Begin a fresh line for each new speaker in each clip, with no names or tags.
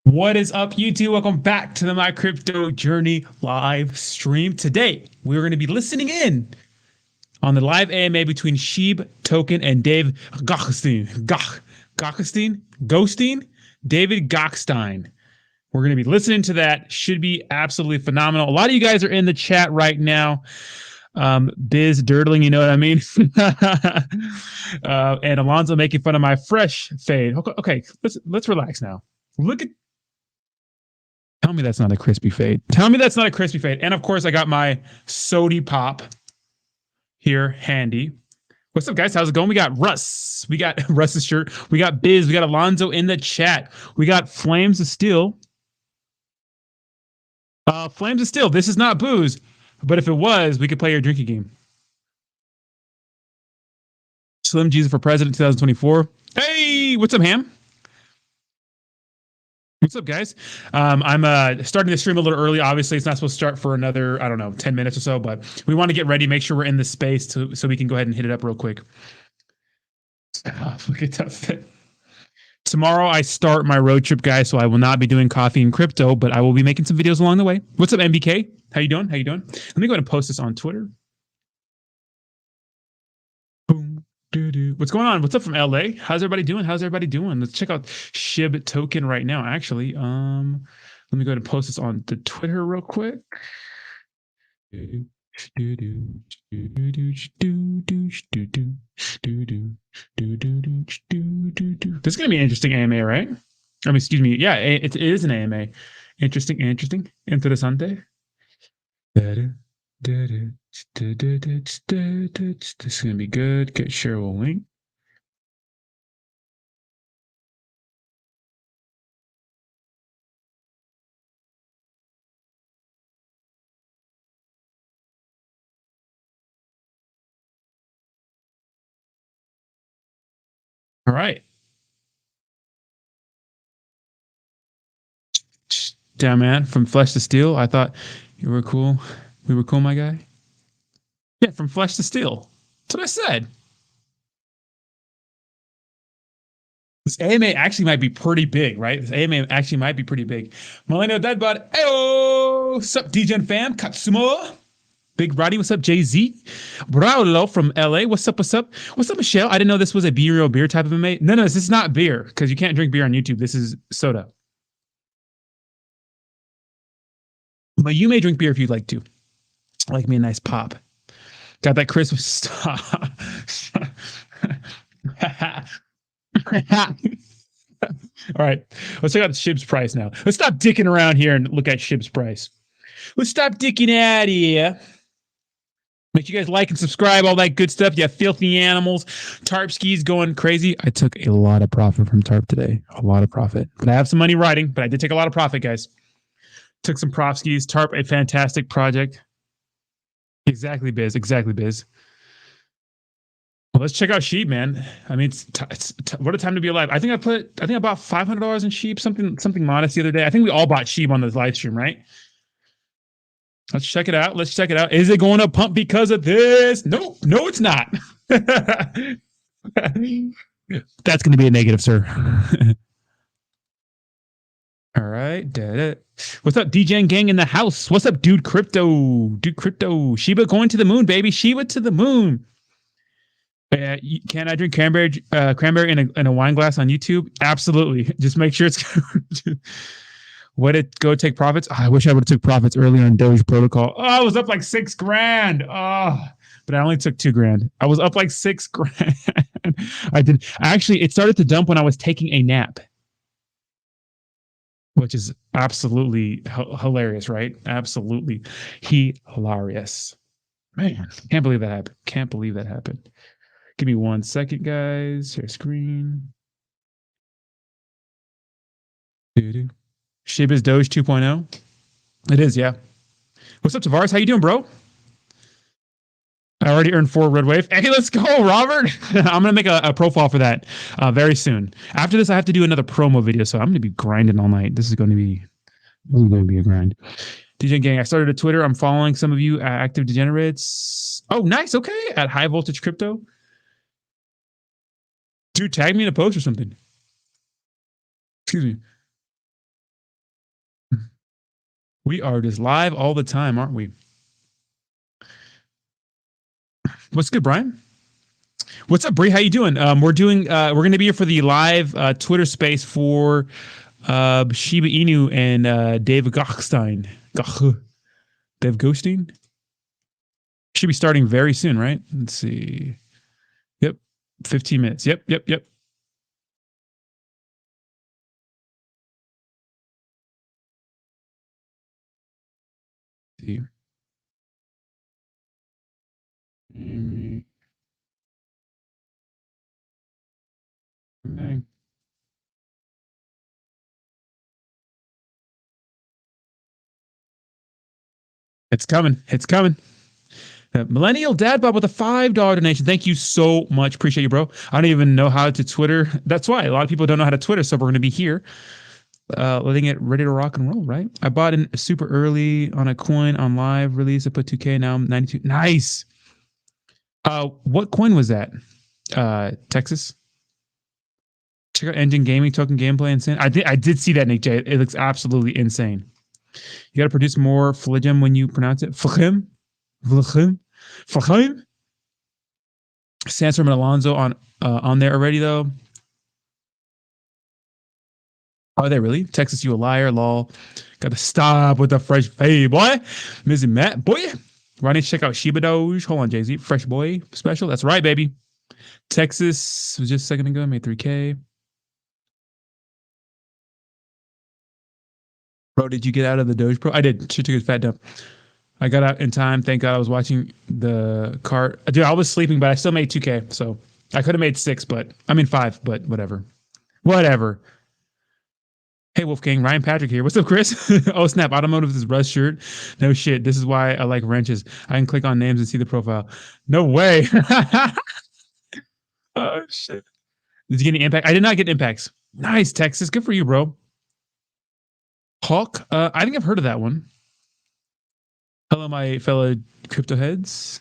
What is up, YouTube? Welcome back to the My Crypto Journey live stream. Today, we're going to be listening in on the live AMA between SHIB Token and David Gokhshtein. Gokhshtein? David Gokhshtein. We're going to be listening to that. Should be absolutely phenomenal. A lot of you guys are in the chat right now. Biz dirtling, you know what I mean? And Alonzo making fun of my fresh fade. Okay, let's relax now. Look at Tell me that's not a crispy fade. Tell me that's not a crispy fade. And of course, I got my Sody Pop here handy. What's up, guys? How's it going? We got Russ. We got Russ's shirt. We got Biz. We got Alonzo in the chat. We got Flames of Steel. Flames of Steel. This is not booze, but if it was, we could play your drinking game. Slim Jesus for President 2024. Hey, what's up, Ham? What's up, guys? I'm starting the stream a little early. Obviously, it's not supposed to start for another, I don't know, 10 minutes or so, but we want to get ready, make sure we're in the space so we can go ahead and hit it up real quick. Look at that. Tomorrow, I start my road trip, guys, so I will not be doing coffee and crypto, but I will be making some videos along the way. What's up, MBK? How you doing? How you doing? Let me go ahead and post this on Twitter. Boom. What's going on? What's up from LA? How's everybody doing? Let's check out SHIB token right now. Actually, let me go ahead and post this on the Twitter real quick. This is gonna be an interesting AMA, right? I mean, excuse me. Yeah, it is an AMA. Interesting. Interesante. This is gonna be good. Get share a link. All right. Damn, man. From Flesh to Steel. I thought you were cool. We were cool, my guy. Yeah, from Flesh to Steel. That's what I said. This AMA actually might be pretty big, right? This AMA actually might be pretty big. Millennial Deadbot. Ayo! What's up, DGen fam? Katsumo. Big Roddy. What's up, Jay-Z? Braulo from LA. What's up? What's up? What's up, Michelle? I didn't know this was a beer type of AMA. No, this is not beer because you can't drink beer on YouTube. This is soda. But you may drink beer if you'd like to. Like me a nice pop. Got that crisp stuff. All right, let's check out SHIB's price now. Let's stop dicking around here and look at SHIB's price. Let's stop dicking out here. Make sure you guys like and subscribe, all that good stuff. You filthy animals. Tarp skis going crazy. I took a lot of profit from Tarp today. A lot of profit. But I have some money riding, but I did take a lot of profit, guys. Took some prop skis. Tarp, a fantastic project. Exactly, Biz. Exactly, Biz. Well, let's check out SHIB, man. I mean, what a time to be alive. I think I bought $500 in SHIB, something modest the other day. I think we all bought SHIB on the live stream, right? Let's check it out. Is it going to pump because of this? No, it's not. That's going to be a negative, sir. All right. What's up, DJing gang in the house? What's up, dude crypto? Shiba going to the moon, baby. Shiba to the moon. Can I drink cranberry in a wine glass on YouTube? Absolutely. Just make sure it's Would it go take profits? Oh, I wish I would have took profits earlier on Doge Protocol. Oh, I was up like $6,000. Oh, but I only took $2,000. I was up like $6,000. Actually, it started to dump when I was taking a nap, which is absolutely hilarious, right? Absolutely hilarious. Man, can't believe that happened. Give me 1 second, guys. Share screen. Shiba's Doge 2.0. It is, yeah. What's up, Tavares? How you doing, bro? I already earned 4 red wave. Hey, let's go, Robert. I'm going to make a profile for that very soon. After this, I have to do another promo video, so I'm going to be grinding all night. This is going to be a grind. DJ Gang, I started a Twitter. I'm following some of you active degenerates. Oh, nice. Okay. At High Voltage Crypto. Dude, tag me in a post or something. Excuse me. We are just live all the time, aren't we? What's good, Brian? What's up, Bree? How you doing? We're going to be here for the live Twitter space for Shiba Inu and David Gokhshtein. David Gokhshtein? Should be starting very soon, right? Let's see. Yep. 15 minutes. Yep. See. Okay. It's coming. It's coming. Millennial Dad Bob with a $5 donation. Thank you so much. Appreciate you, bro. I don't even know how to Twitter. That's why a lot of people don't know how to Twitter. So we're going to be here letting it ready to rock and roll, right? I bought in super early on a coin on live release. I put 2K. Now I'm 92. Nice. What coin was that? Texas? Check out Engine Gaming token gameplay. Insane. I did see that, Nick J. It looks absolutely insane. You got to produce more phlegm when you pronounce it. Phlegm. Sandstorm and Alonzo on there already though. Are they really? Texas, you a liar, lol. Gotta stop with the fresh fade, boy. Mizzy Matt, boy. Ronnie, check out Shiba Doge. Hold on, Jay-Z. Fresh boy special. That's right, baby. Texas was just a second ago. Made 3K. Bro, did you get out of the Doge Pro? I did. Shit took a fat dump. I got out in time. Thank God I was watching the cart. Dude, I was sleeping, but I still made 2K. So I could have made 5, but whatever. Whatever. Hey, Wolfgang. Ryan Patrick here. What's up, Chris? Oh, snap. Automotive is Russ shirt. No shit. This is why I like wrenches. I can click on names and see the profile. No way. Oh, shit. Did you get any impact? I did not get impacts. Nice, Texas. Good for you, bro. Hawk. I think I've heard of that one. Hello, my fellow crypto heads.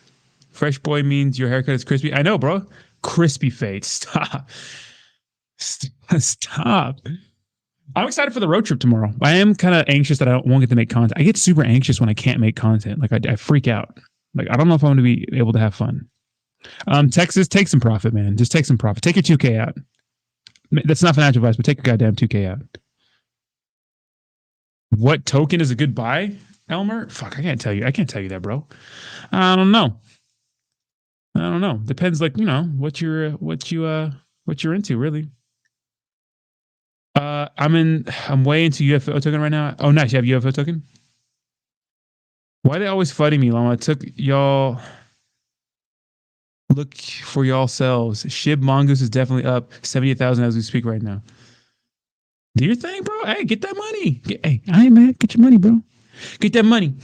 Fresh boy means your haircut is crispy. I know, bro. Crispy fade. Stop. Stop. I'm excited for the road trip tomorrow. I am kind of anxious that I won't get to make content. I get super anxious when I can't make content. Like I freak out. Like I don't know if I'm going to be able to have fun. Texas, take some profit, man. Just take some profit. Take your 2K out. That's not financial advice, but take your goddamn 2K out. What token is a good buy? Elmer? Fuck, I can't tell you. I can't tell you that, bro. I don't know. Depends, like, what you're into, really. I'm way into UFO token right now. Oh, nice. You have UFO token? Why are they always fighting me, Lama? I took y'all. Look for y'all selves. SHIB Mongoose is definitely up 78,000 as we speak right now. Do your thing, bro. Hey, get that money. Hey, I ain't mad. Get your money, bro. Get that money.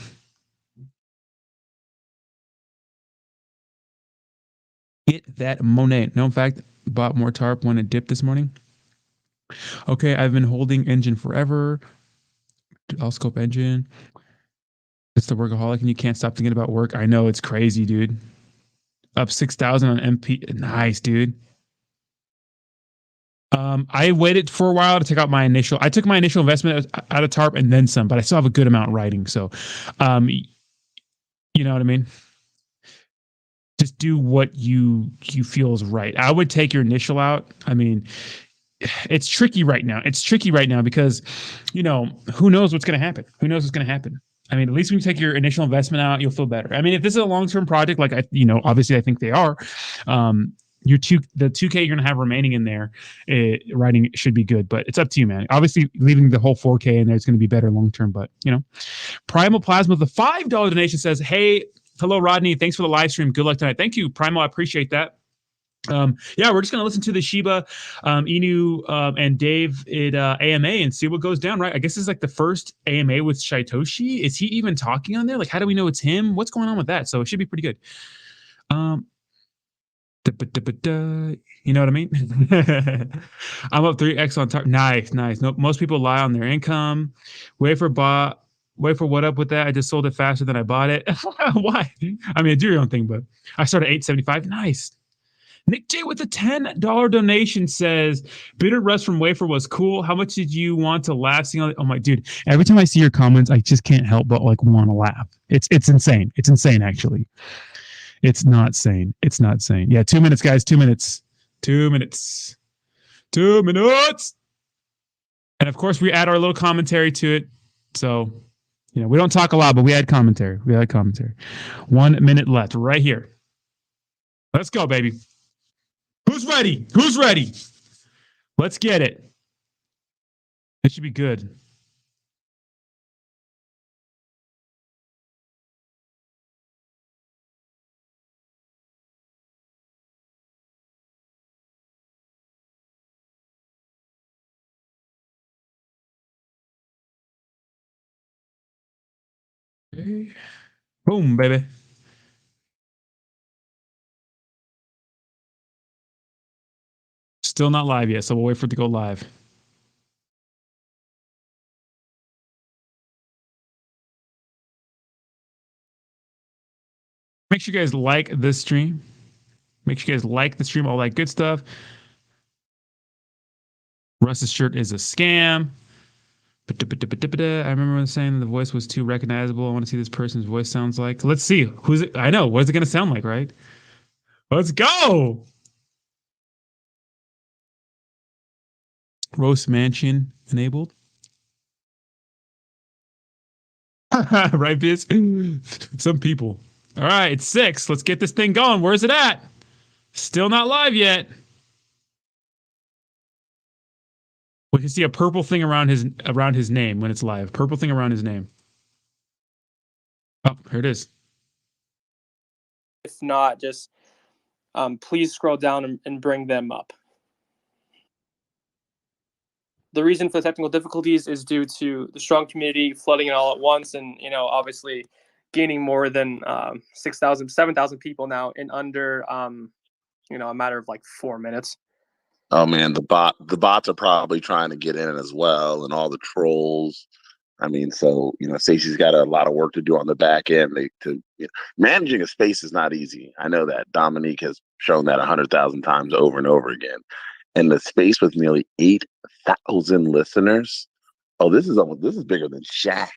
Get that Monet. No, in fact, bought more TARP when it dipped this morning. Okay, I've been holding Engine forever. I'll scope Engine. It's the workaholic and you can't stop thinking about work. I know, it's crazy, dude. Up 6,000 on MP. Nice, dude. I waited for a while to take out my initial. I took my initial investment out of TARP and then some, but I still have a good amount riding. So, you know what I mean? Just do what you feel is right. I would take your initial out. I mean, it's tricky right now. It's tricky right now because, who knows what's going to happen? Who knows what's going to happen? I mean, at least when you take your initial investment out, you'll feel better. I mean, if this is a long-term project, like obviously I think they are, the 2K you're gonna have remaining in there, writing should be good, but it's up to you, man. Obviously, leaving the whole 4K in there is going to be better long term, but Primal Plasma with the $5 donation says, "Hey, hello, Rodney. Thanks for the live stream. Good luck tonight." Thank you, Primal. I appreciate that. Yeah, we're just gonna listen to the Shiba Inu and Dave AMA and see what goes down, right? I guess it's like the first AMA with Shaitoshi. Is he even talking on there? Like, how do we know it's him? What's going on with that? So it should be pretty good. You know what I mean? I'm up 3x on top. Nice. No, most people lie on their income. Wait for what up with that? I just sold it faster than I bought it. Why? I mean, do your own thing, but I started 875. Nice. Nick J with a $10 donation says, Bitter Rust from Wafer was cool. How much did you want to laugh? Oh my dude, every time I see your comments, I just can't help but like want to laugh. It's insane. It's insane, actually. It's not sane. It's not sane. Yeah, 2 minutes, guys. 2 minutes. 2 minutes. 2 minutes. And of course, we add our little commentary to it. So, you know, we don't talk a lot, but we add commentary. 1 minute left right here. Let's go, baby. Who's ready? Who's ready? Let's get it. It should be good. Okay. Boom, baby. Still not live yet, so we'll wait for it to go live. Make sure you guys like this stream. Make sure you guys like the stream, all that good stuff. Russ's shirt is a scam. I remember saying the voice was too recognizable. I want to see this person's voice sounds like. Let's see. Who's it? I know. What is it going to sound like, right? Let's go. Roast Mansion enabled. Right, Biz? Some people. All right, it's 6. Let's get this thing going. Where's it at? Still not live yet. We can see a purple thing around his name when it's live. Purple thing around his name. Oh, here it is.
If not, just please scroll down and bring them up. The reason for the technical difficulties is due to the strong community flooding it all at once, and obviously gaining more than 6,000, 7,000 people now in under a matter of like 4 minutes.
Oh man, the bots are probably trying to get in as well, and all the trolls. I mean, so Stacey's got a lot of work to do on the back end. Managing a space is not easy. I know that. Dominique has shown that 100,000 times over and over again. And the space with nearly 8,000 listeners. Oh, this is bigger than Shaq.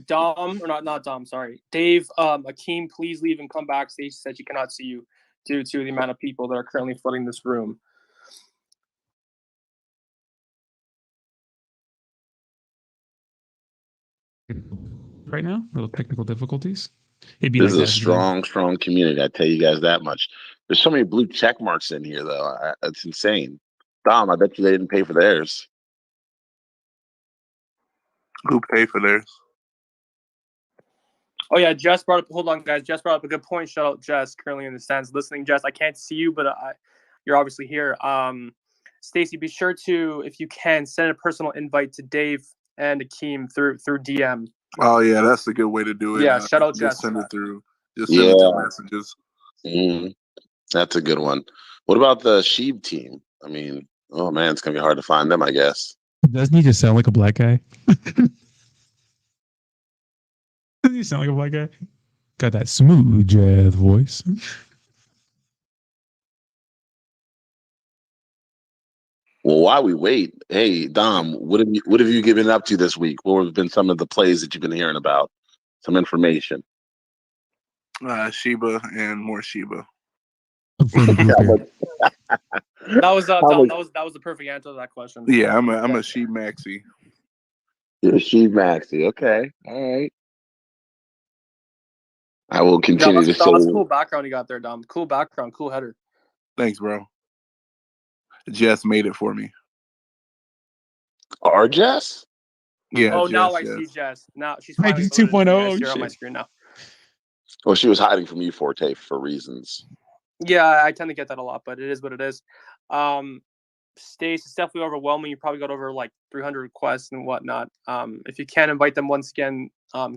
Dom, or not Dom, sorry. Dave, Akeem, please leave and come back. Stacey said she cannot see you due to the amount of people that are currently flooding this room.
Right now, little technical difficulties.
This is a strong community. I tell you guys that much. There's so many blue check marks in here, though. It's insane. Dom, I bet you they didn't pay for theirs.
Who paid for theirs?
Oh yeah, Jess brought up. Hold on, guys. Jess brought up a good point. Shout out Jess, currently in the stands listening. Jess, I can't see you, but you're obviously here. Stacey, be sure to, if you can, send a personal invite to Dave and Akeem through DM.
Oh yeah, that's a good way to do it.
Yeah, shout out Jess.
Just send it through. Just send it through messages.
That's a good one. What about the SHIB team? I mean, oh man, it's gonna be hard to find them, I guess.
Doesn't he just sound like a black guy? Doesn't he sound like a black guy? Got that smooth jazz voice.
Well, while we wait, hey Dom, what have you given up to this week? What have been some of the plays that you've been hearing about? Some information.
Shiba and more Shiba.
That was the perfect answer to that question.
Yeah, I'm a SHIB maxi.
You're a SHIB maxi. Okay, all right. I will continue to say.
That's cool background you got there, Dom. Cool background, cool header.
Thanks, bro. Jess made it for me.
Our Jess?
Yeah.
Oh,
Jess,
now I see Jess. Now she's
2.0.
on my screen now.
Well, she was hiding from you, Forte, for reasons.
Yeah, I tend to get that a lot, but it is what it is. Stace, it's definitely overwhelming. You probably got over like 300 requests and whatnot. If you can invite them once again,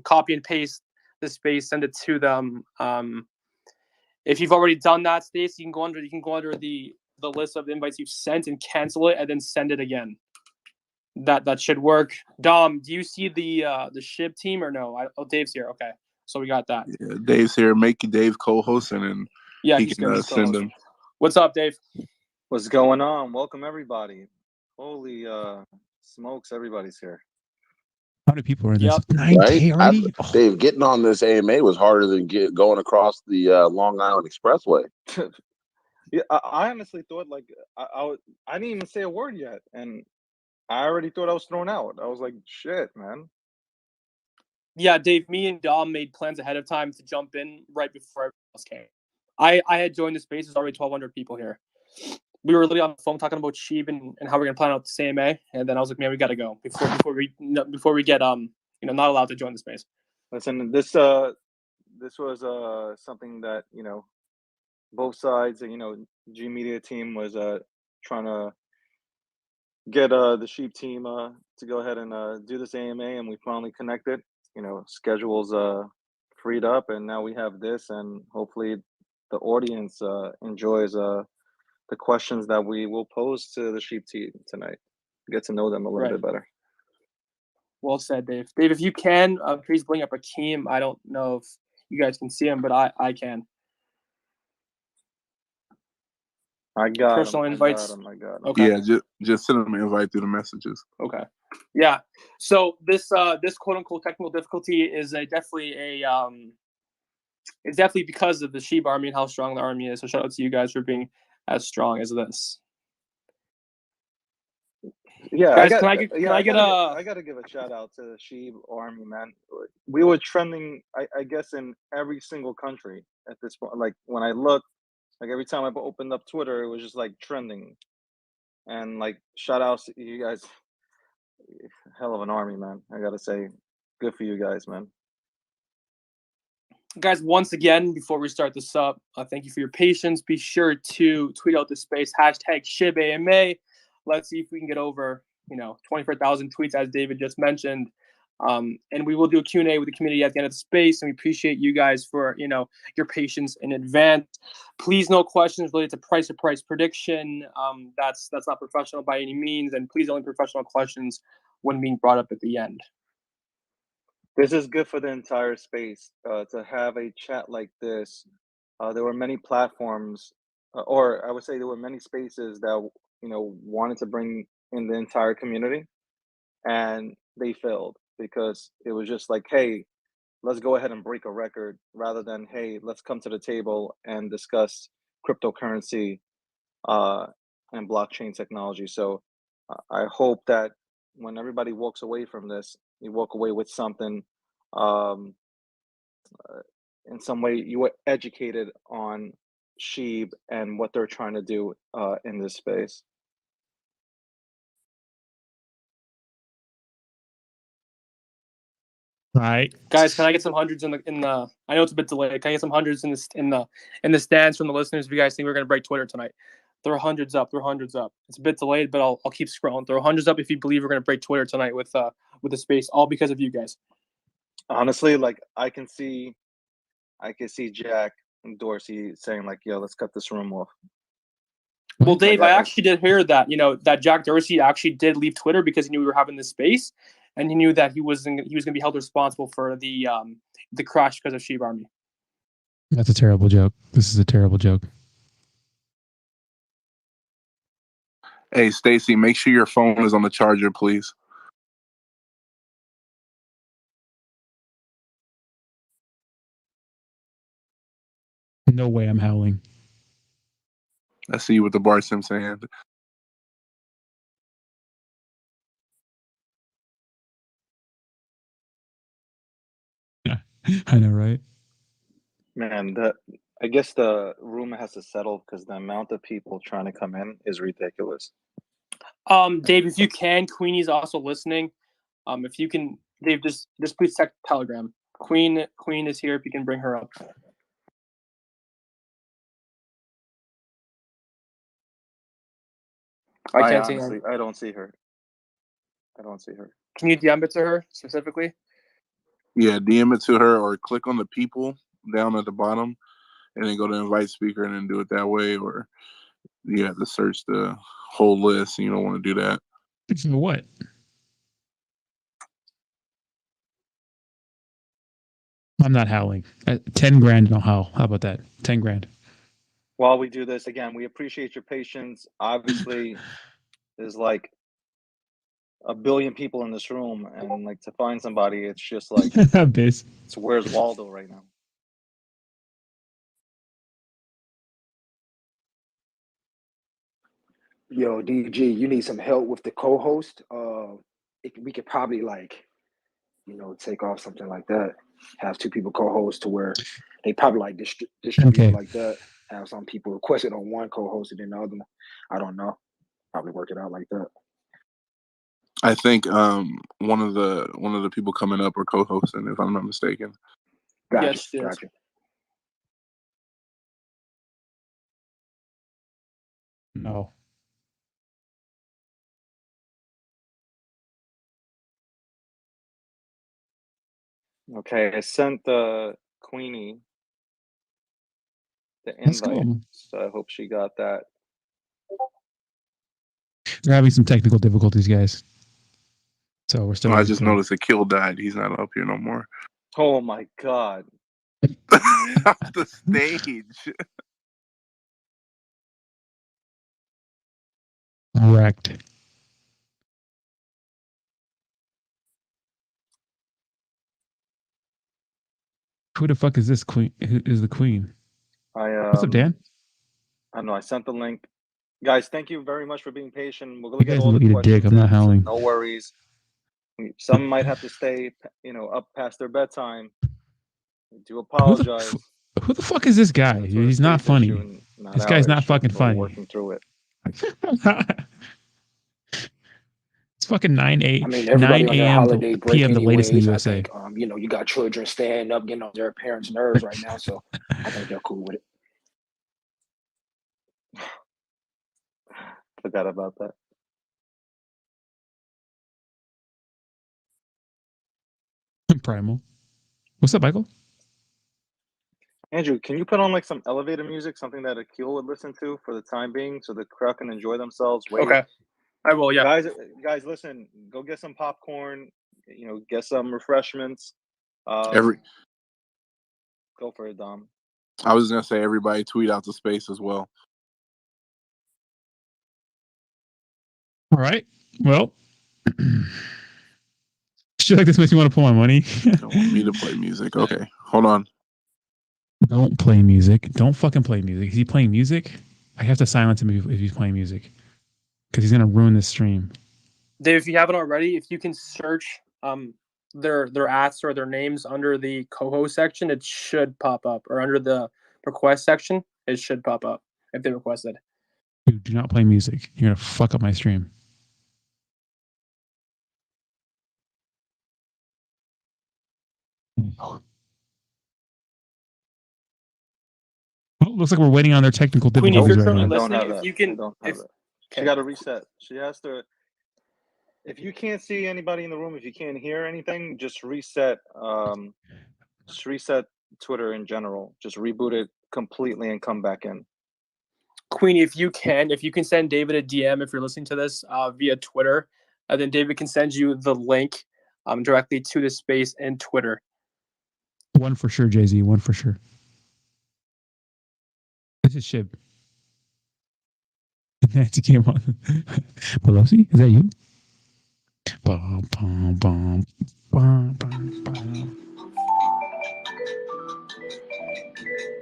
copy and paste the space, send it to them. If you've already done that, Stace, you can go under the list of invites you've sent and cancel it, and then send it again. That should work. Dom, do you see the SHIB team or no? Dave's here. Okay, so we got that.
Yeah, Dave's here. Make Dave co-hosting, and
Yeah,
he
he's
can
good. He's
send
co-host.
them.
What's up, Dave?
What's going on? Welcome everybody. Holy smokes, everybody's here.
How many people are in this?
Yep.
9K already?
Dave, getting on this AMA was harder than going across the Long Island Expressway.
Yeah, I honestly thought like I didn't even say a word yet, and I already thought I was thrown out. I was like, shit, man.
Yeah, Dave, me and Dom made plans ahead of time to jump in right before everyone else came. I had joined the space. There's already 1,200 people here. We were literally on the phone talking about SHIB and how we're gonna plan out the AMA, and then I was like, man, we gotta go before we get not allowed to join the space.
Listen, this was something that both sides, G Media team was trying to get the SHIB team to go ahead and do this AMA, and we finally connected. Schedules freed up, and now we have this, and hopefully the audience enjoys the questions that we will pose to the SHIB team tonight. Get to know them a little bit better.
Well said, Dave. Dave, if you can, please bring up Akeem. I don't know if you guys can see him, but I can.
I got
personal
him.
invites.
I got him.
Okay.
Yeah, just send them an invite through the messages.
Okay. Yeah. So this quote unquote technical difficulty is definitely it's definitely because of the SHIB army and how strong the army is. So shout out to you guys for being as strong as this.
Yeah,
guys,
I
I
gotta give a shout out to the SHIB army, man. We were trending, I guess, in every single country at this point. Like when I looked, like every time I opened up Twitter, it was just like trending. And like shout outs to you guys. Hell of an army, man. I gotta say, good for you guys, man.
Guys, once again, before we start this up, thank you for your patience. Be sure to tweet out the space #ShibAMA. Let's see if we can get over 24,000 tweets, as David just mentioned. And we will do a Q&A with the community at the end of the space, and we appreciate you guys for your patience in advance. Please, no questions related to price or price prediction. That's not professional by any means, and please only professional questions when being brought up at the end.
This is good for the entire space to have a chat like this. There were many platforms, or I would say there were many spaces that wanted to bring in the entire community, and they failed because it was just like, hey, let's go ahead and break a record, rather than, hey, let's come to the table and discuss cryptocurrency and blockchain technology. So I hope that when everybody walks away from this, you walk away with something. In some way, you were educated on SHIB and what they're trying to do in this space.
All right,
guys, can I get some hundreds in the? I know it's a bit delayed. Can I get some hundreds in the stands from the listeners? If you guys think we're gonna break Twitter tonight, throw hundreds up. Throw hundreds up. It's a bit delayed, but I'll keep scrolling. Throw hundreds up if you believe we're gonna break Twitter tonight with the space, all because of you guys.
Honestly, like I can see Jack and Dorsey saying like, "Yo, let's cut this room off."
Well, Dave, I actually did hear that that Jack Dorsey actually did leave Twitter because he knew we were having this space, and he knew that he was going to be held responsible for the crash because of SHIB Army.
That's a terrible joke. This is a terrible joke.
Hey, Stacy, make sure your phone is on the charger, please.
No way I'm howling.
I see you with the Bart Simpson hand.
I know, right?
Man, I guess the room has to settle because the amount of people trying to come in is ridiculous.
Dave, if you can, Queenie's also listening. If you can, Dave, just please check Telegram. Queen is here. If you can bring her up. I can't see her.
I don't see her.
Can you DM it to her specifically?
Yeah, DM it to her or click on the people down at the bottom and then go to invite speaker and then do it that way. Or you have to search the whole list and you don't want to do that.
What? I'm not howling. 10 grand, no howl. How about that? 10 grand.
while we do this, again, we appreciate your patience. Obviously, there's like a billion people in this room, and like to find somebody, it's just like
Base.
it's where's Waldo right now.
Yo, DG, you need some help with the co-host. We could probably like, take off something like that. Have two people co-host to where they probably like distribute
Okay.
it like that. Have some people request it on one co-host and then the other one. I don't know. Probably work it out like that.
I think one of the people coming up are co-hosting, if I'm not mistaken.
Gotcha.
Yes, yes.
Gotcha.
No.
Okay, I sent Queenie the
Let's
invite,
go.
so I hope she got that.
We're having some technical difficulties, guys. So we're still.
I just noticed that Kill died. He's not up here no more.
Oh my god.
Off the stage.
Wrecked. Who the fuck is this queen? Who is the queen? What's up, Dan?
I don't know. I sent the link. Guys, thank you very much for being patient. We're
You
gonna get
guys
all the
can eat a
questions.
dick. I'm not
in, so
howling.
no worries. Some might have to stay, up past their bedtime. I do apologize.
Who the fuck is this guy?
That's sort of
He's not
space
funny.
issue and not
This
our
guy's not
issue,
fucking
but we're
funny.
working through it.
It's fucking 9
everybody on their
a.m.
holiday
to
break
p.m. the latest in the
anyways. I
USA.
think, you got children standing up, getting on their parents' nerves right now. So I think they're cool with it.
Forgot about that.
Primal. What's up, Michael?
Andrew, can you put on like some elevator music, something that Akil would listen to for the time being, so the crowd can enjoy themselves? Wait.
Okay, I will. Yeah,
guys, listen. Go get some popcorn. Get some refreshments.
Go
for it, Dom.
I was gonna say everybody tweet out the space as well.
All right. Well, shit like this makes me want to pull my money.
Don't want me to play music. Okay, hold on.
Don't play music. Don't fucking play music. Is he playing music? I have to silence him if he's playing music because he's gonna ruin this stream.
Dave, if you haven't already, if you can search their ads or their names under the co-host section, it should pop up, or under the request section, it should pop up if they requested.
Dude, do not play music. You're gonna fuck up my stream. Well, looks like we're waiting on their technical
Queenie, if
difficulties
you're
right
currently
now.
listening, if you can,
She got to reset. She has to. If you can't see anybody in the room, if you can't hear anything, just reset. Just reset Twitter in general. Just reboot it completely and come back in.
Queenie, if you can send David a DM if you're listening to this via Twitter, and then David can send you the link directly to the space and Twitter.
One for sure, Jay-Z. One for sure. This is SHIB. Nancy came on. Pelosi, is that you? Bum, bum, bum, bum, bum, bum.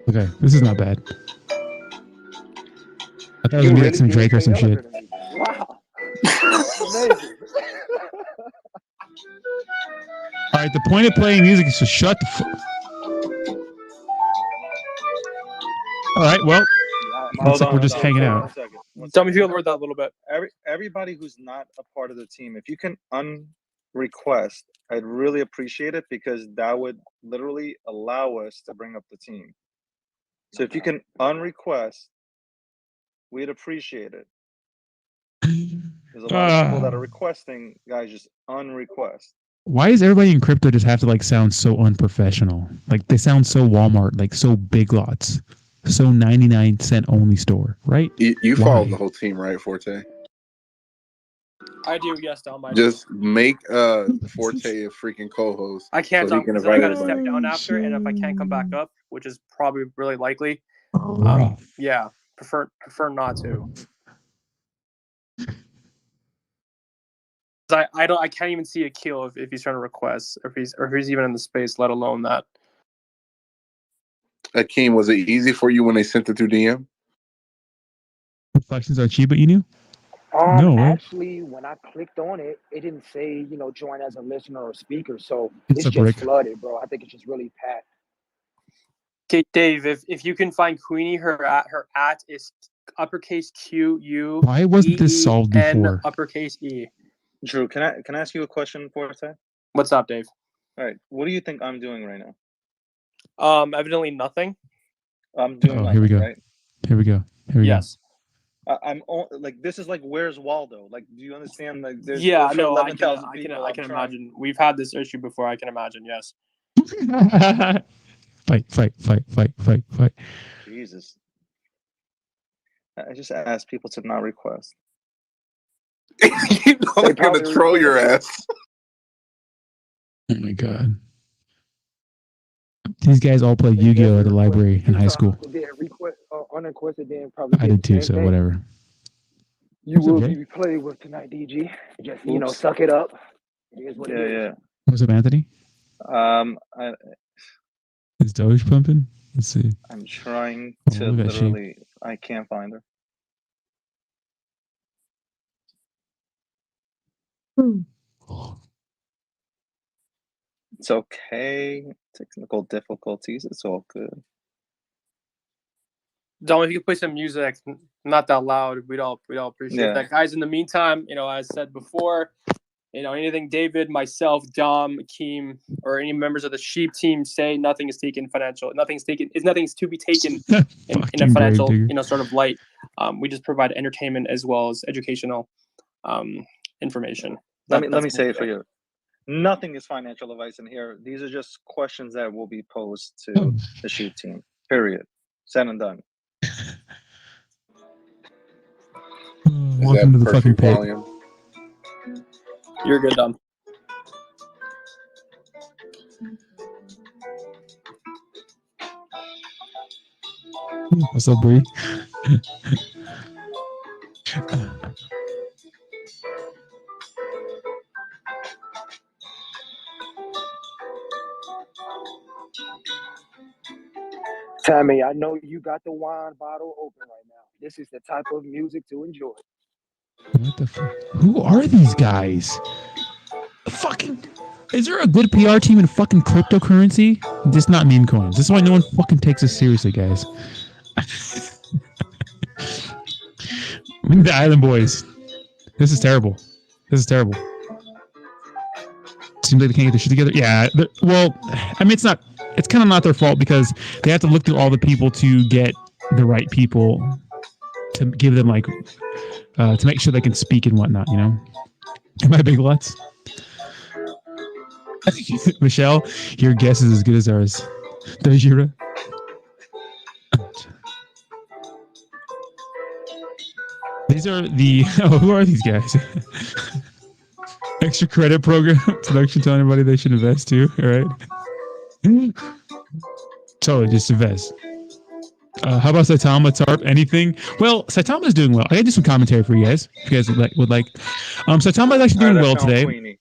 Okay, this is not bad. I thought it was gonna be like some Drake or some shit.
Wow. Amazing.
All right, the point of playing music is to shut the fuck. All right, well, looks like we're just hanging out.
Tell me if you can word that a little bit.
Everybody who's not a part of the team, if you can unrequest, I'd really appreciate it, because that would literally allow us to bring up the team. So if you can unrequest, we'd appreciate it. There's a lot of people that are requesting, guys, just unrequest.
Why does everybody in crypto just have to like sound so unprofessional? Like they sound so Walmart, like so Big Lots, so 99-cent only store, right?
You follow the whole team, right, Forte?
I do, yes, Dom.
Just make Forte a freaking co-host.
I can't
so
talk
he can
because I
invite
got to step
everybody.
down after, and if I can't come back up, which is probably really likely, Yeah, prefer not to. I can't even see a kill if he's trying to request, or if he's even in the space, let alone that.
Akeem, was it easy for you when they sent it through DM?
Reflections on Shiba Inu? No, right?
Actually, when I clicked on it, it didn't say, join as a listener or speaker. So
It's
it's
a
just
brick.
flooded, bro. I think it's just really packed.
Okay, Dave, if you can find Queenie, her at is uppercase QU.
Why wasn't this solved before?
Uppercase E.
Drew, can I ask you a question for a sec?
What's up, Dave?
All right. What do you think I'm doing right now?
Evidently nothing.
I'm doing nothing,
here we go.
right?
Here we go.
Yes.
I'm like, this is like, where's Waldo? Like, do you understand? Like, there's
Yeah,
over
no,
11,000 people.
I can imagine. We've had this issue before. I can imagine. Yes.
Fight.
Jesus. I just asked people to not request.
You know they're gonna troll your ass.
Oh my god. These guys all played Yu-Gi-Oh at the library in high school. I did too, so whatever.
You will be played with tonight, DG. Just suck it up. It is what it is.
Yeah.
What's up, Anthony? Is Doge pumping? Let's see.
I'm trying
Oh,
to
look at she.
literally. I can't find her. It's okay. Technical difficulties. It's all good.
Dom, if you could play some music, not that loud, we'd all appreciate that. Guys, in the meantime, as I said before, anything David, myself, Dom, Akeem, or any members of the SHIB team say, nothing is taken financial. Nothing's to be taken in a financial, sort of light. We just provide entertainment as well as educational information.
Let me say it for you. Nothing is financial advice in here. These are just questions that will be posed to the SHIB team. Period. Said and done.
Welcome to the fucking pit.
Volume?
You're good, Dom.
What's up, Bree?
Tammy, I know you got the wine bottle open right now. This is the type of music to enjoy.
What the fuck? Who are these guys? Is there a good PR team in fucking cryptocurrency? Just not meme coins. This is why no one fucking takes us seriously, guys. The Island Boys. This is terrible. Seems like they can't get their shit together. Yeah. Well, I mean, it's kind of not their fault because they have to look through all the people to get the right people to give them to make sure they can speak and whatnot, Am I big Lutz? Michelle, your guess is as good as ours. Dojira. These are who are these guys? Extra credit program production telling everybody they should invest too. All right. Totally, just invest. How about Saitama, Tarp, anything? Well, Saitama's doing well. I can do some commentary for you guys if you guys would like. Saitama's actually doing well today.
Queenie.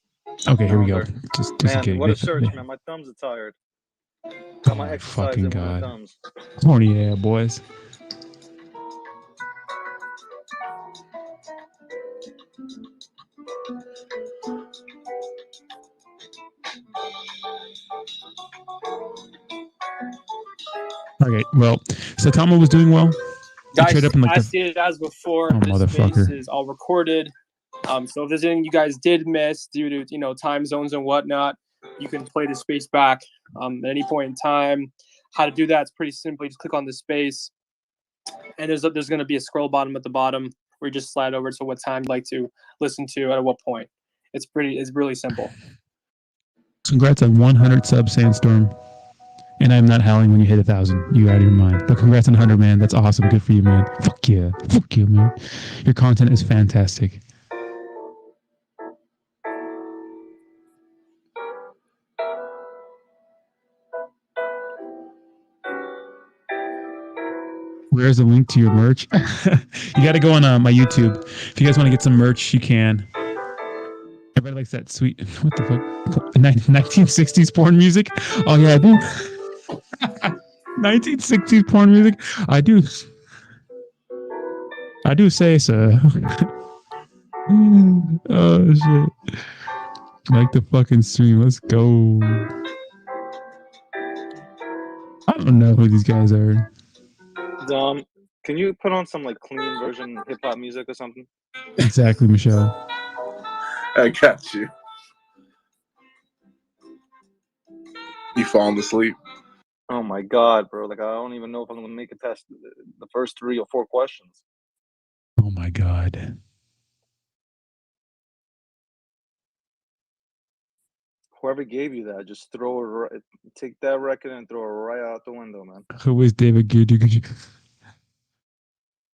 Okay, here we go. Just
man,
kidding.
What a search, man. My thumbs are tired. Got my exercise in with my thumbs.
Horny, yeah, boys. Okay, well, Saitama was doing well.
Guys, I stated as before, this space is all recorded. So if there's anything you guys did miss due to time zones and whatnot, you can play the space back at any point in time. How to do that is pretty simple. You just click on the space, and there's going to be a scroll bottom at the bottom where you just slide over to what time you'd like to listen to at what point. It's really simple.
Congrats on 100 subs, Sandstorm. And I'm not howling when you hit 1,000. You out of your mind. But congrats on 100, man. That's awesome. Good for you, man. Fuck yeah. Fuck you, man. Your content is fantastic. Where's the link to your merch? You got to go on my YouTube. If you guys want to get some merch, you can. Everybody likes that sweet, what the fuck? 1960s porn music? Oh, yeah, I do. 1960s porn music? I do. I do say so. Oh, shit. Like the fucking stream. Let's go. I don't know who these guys are.
Can you put on some like clean version hip hop music or something?
Exactly, Michelle.
I got you. You falling asleep?
Oh my god, bro! Like I don't even know if I'm gonna make it past the first 3 or 4 questions.
Oh my god.
Whoever gave you that, just throw it. Right, take that record and throw it right out the window, man.
Who is David Gokhshtein?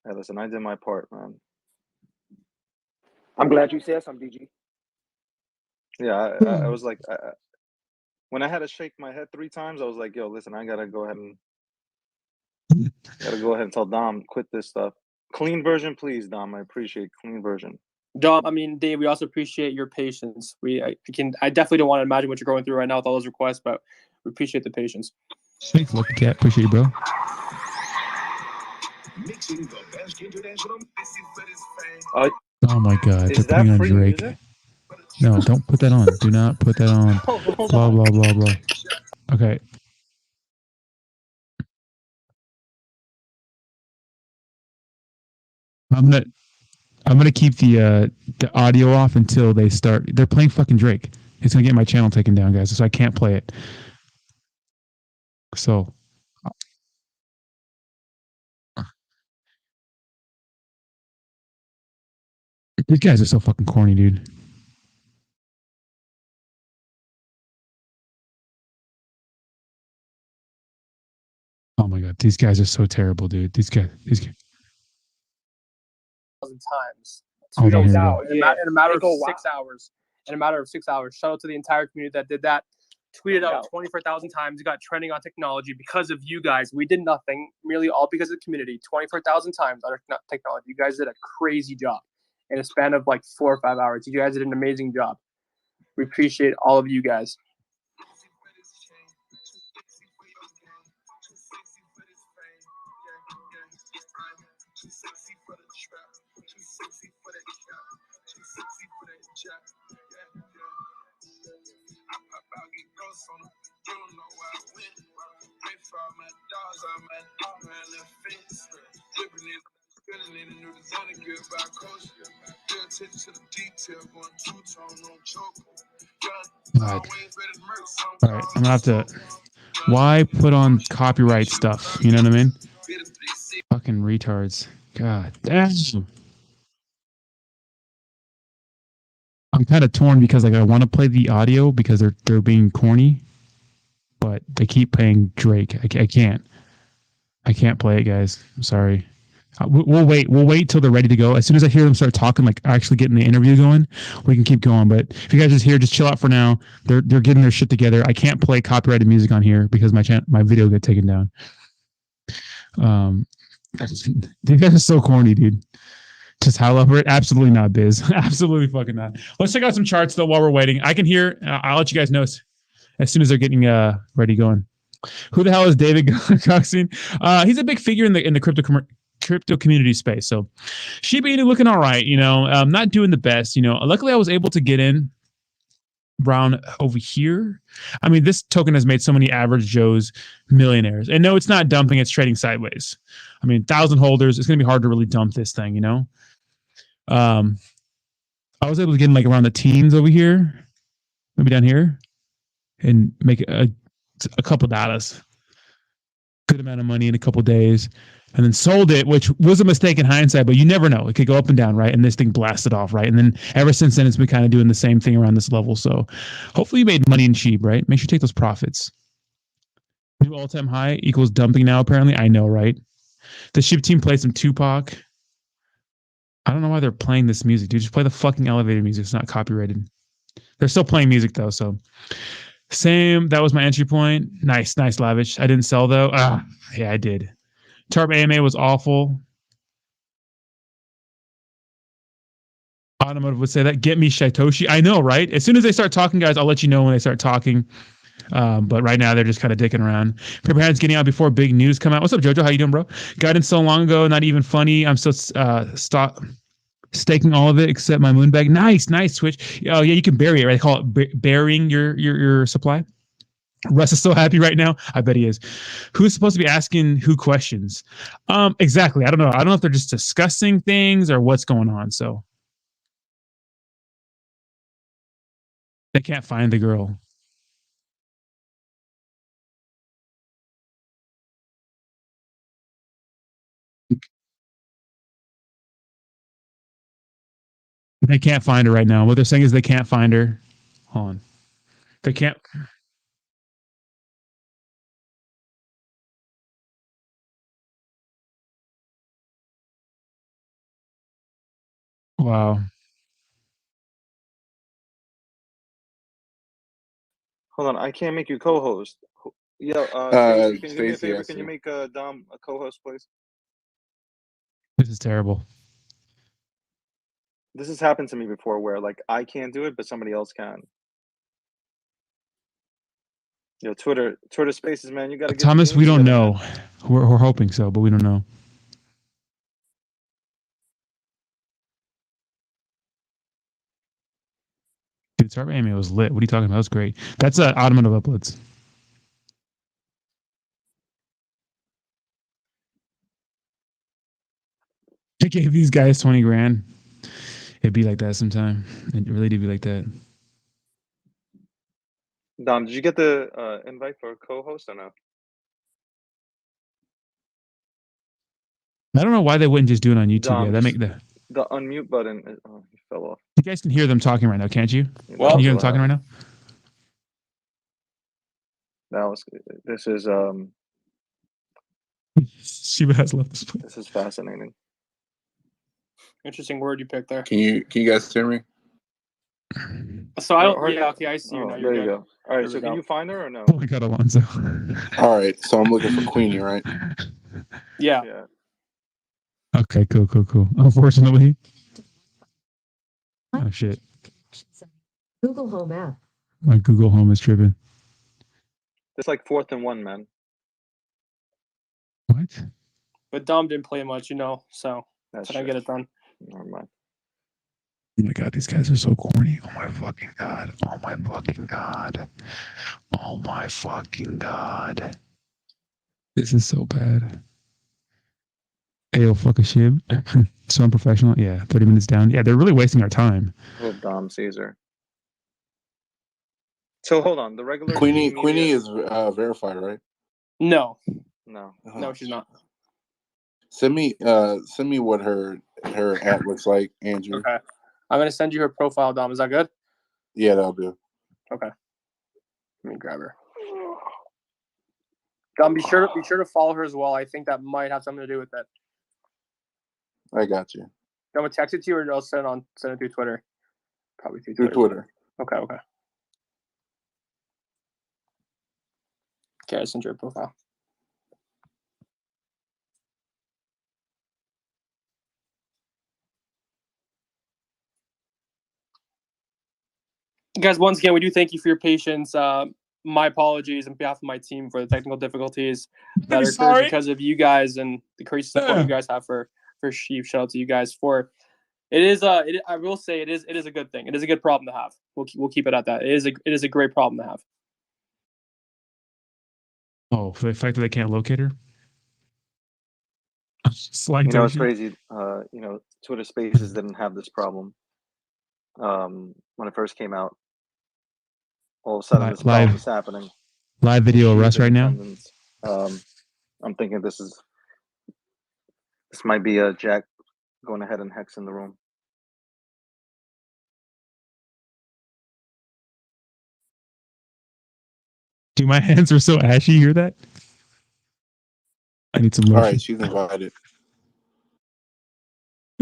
Hey, listen, I did my part, man.
I'm glad you said something, DG.
Yeah, I was like, when I had to shake my head 3 times, I was like, yo, listen, I gotta go ahead and tell Dom, quit this stuff. Clean version, please, Dom. I appreciate clean version.
Dom, I mean, Dave, we also appreciate your patience. I definitely don't want to imagine what you're going through right now with all those requests, but we appreciate the patience.
Thanks, Lucky Cat. Appreciate you, bro. Oh my god,
Is
they're putting
that
on
free
Drake.
music?
No, don't put that on. Do not put that on. Blah blah blah blah. Okay. I'm gonna keep the audio off until they start. They're playing fucking Drake. It's gonna get my channel taken down, guys. So I can't play it. So these guys are so fucking corny, dude. Oh my god, these guys are so terrible, dude. These guys.
Times.
Oh, here we go.
In a matter of 6 hours. In a matter of 6 hours. Shout out to the entire community that did that. Tweeted out 24,000 times. It got trending on technology because of you guys. We did nothing, merely all because of the community. 24,000 times on technology. You guys did a crazy job in a span of like 4 or 5 hours. You guys did an amazing job. We appreciate all of you guys.
God. All right, I'm gonna have to. Why put on copyright stuff? You know what I mean? Fucking retards. God damn. I'm kind of torn because like I want to play the audio because they're being corny, but they keep playing Drake. I can't. I can't play it, guys. I'm sorry. We'll wait. We'll wait till they're ready to go. As soon as I hear them start talking, like actually getting the interview going, we can keep going. But if you guys just here, just chill out for now. They're getting their shit together. I can't play copyrighted music on here because my video got taken down. These guys are so corny, dude. Just how over it? Absolutely not, Biz. Absolutely fucking not. Let's check out some charts though while we're waiting. I can hear. I'll let you guys know as soon as they're getting ready going. Who the hell is David Gokhshtein? He's a big figure in the crypto community space. So Shiba Inu looking all right, not doing the best, luckily I was able to get in around over here. I mean, this token has made so many average Joes millionaires, and no, it's not dumping, it's trading sideways. I mean, 1,000 holders, it's going to be hard to really dump this thing, I was able to get in like around the teens over here, maybe down here, and make a couple dollars, good amount of money in a couple days, and then sold it, which was a mistake in hindsight, but you never know. It could go up and down, right? And this thing blasted off, right? And then ever since then, it's been kind of doing the same thing around this level. So hopefully you made money in SHIB, right? Make sure you take those profits. New all-time high equals dumping now, apparently. I know, right? The SHIB team played some Tupac. I don't know why they're playing this music, dude. Just play the fucking elevator music. It's not copyrighted. They're still playing music, though, so... Same. That was my entry point. Nice, lavish. I didn't sell though. Yeah, I did. Tarp AMA was awful. Automotive would say that. Get me Shitoshi. I know, right? As soon as they start talking, guys, I'll let you know when they start talking. But right now they're just kind of dicking around. Preparedness getting out before big news come out. What's up, Jojo? How you doing, bro? Guidance so long ago, not even funny. I'm still staking all of it except my moon bag. Nice, Switch. Oh yeah, you can bury it, right? They call it burying your supply. Russ is so happy right now. I bet he is. Who's supposed to be asking who questions? Exactly. I don't know. I don't know if they're just discussing things or what's going on. So they can't find the girl. They can't find her right now. What they're saying is they can't find her. Hold on. They can't. Wow.
Hold on, I can't make you co-host. Yo, Stacey, can you do me a
Stacey,
favor?
I
Can you
see.
make Dom a co-host, please?
This is terrible.
This has happened to me before, where like I can't do it, but somebody else can. Yo, Twitter Spaces, man, you got to get your
Thomas,
game
we don't
together,
know.
man.
We're hoping so, but we don't know. Dude, Tarp AMA was lit. What are you talking about? That was great. That's automotive uploads. I gave these guys 20 grand. It'd be like that sometime. It really did be like that.
Dom, did you get the invite for a co-host or no?
I don't know why they wouldn't just do it on YouTube.
Dom,
Yeah, that make the
unmute button. Oh, he fell off.
you guys can hear them talking right now, can't you?
Well,
Can you hear them talking right now?
This is
Shiba has left this place.
this is fascinating.
interesting word you picked there.
Can you guys hear me?
So I don't. Yeah, okay, I see you
Oh,
now.
there
You're
you
good.
go. All right,
There
so
we
can
go.
you find her or no?
Oh my god, Alonzo.
All right, so I'm looking for Queenie, right?
Yeah.
Yeah.
Okay, cool. Unfortunately. Oh shit.
Google Home app.
My Google Home is tripping.
It's like 4th and 1, man.
What?
But Dom didn't play much, so
That's
I get it done.
Never mind.
Oh my god, these guys are so corny. Oh my fucking god. Oh my fucking god. Oh my fucking god. This is so bad. Ayo, fuck a SHIB. So unprofessional. Yeah, 30 minutes down. Yeah, they're really wasting our time.
Hope Dom sees her. So hold on, the regular
Queenie
media-
is verified, right?
No,
No.
no, she's not.
Send me what her app looks like, Andrew.
Okay, I'm gonna send you her profile, Dom. Is that good?
Yeah, that'll do.
Okay. Let me grab her. Dom, be sure to follow her as well. I think that might have something to do with it.
I got you.
I'm gonna text it to you, or I'll send it through Twitter. Probably through
Through Twitter.
Okay. Okay, I sent you her profile. Guys, once again, we do thank you for your patience. My apologies on behalf of my team for the technical difficulties that occurred because of you guys and the crazy support you guys have for SHIB. Shout out to you guys for it. I will say it is a good thing. It is a good problem to have. We'll keep it at that. It is a great problem to have.
Oh, for the fact that they can't locate her?
It's crazy. Twitter Spaces didn't have this problem when it first came out. All of a sudden, this problem is happening.
Live video arrest right now.
I'm thinking this might be a Jack going ahead and hexing the room.
Dude, my hands are so ashy. You hear that? I need some lotion.
All right, she's invited.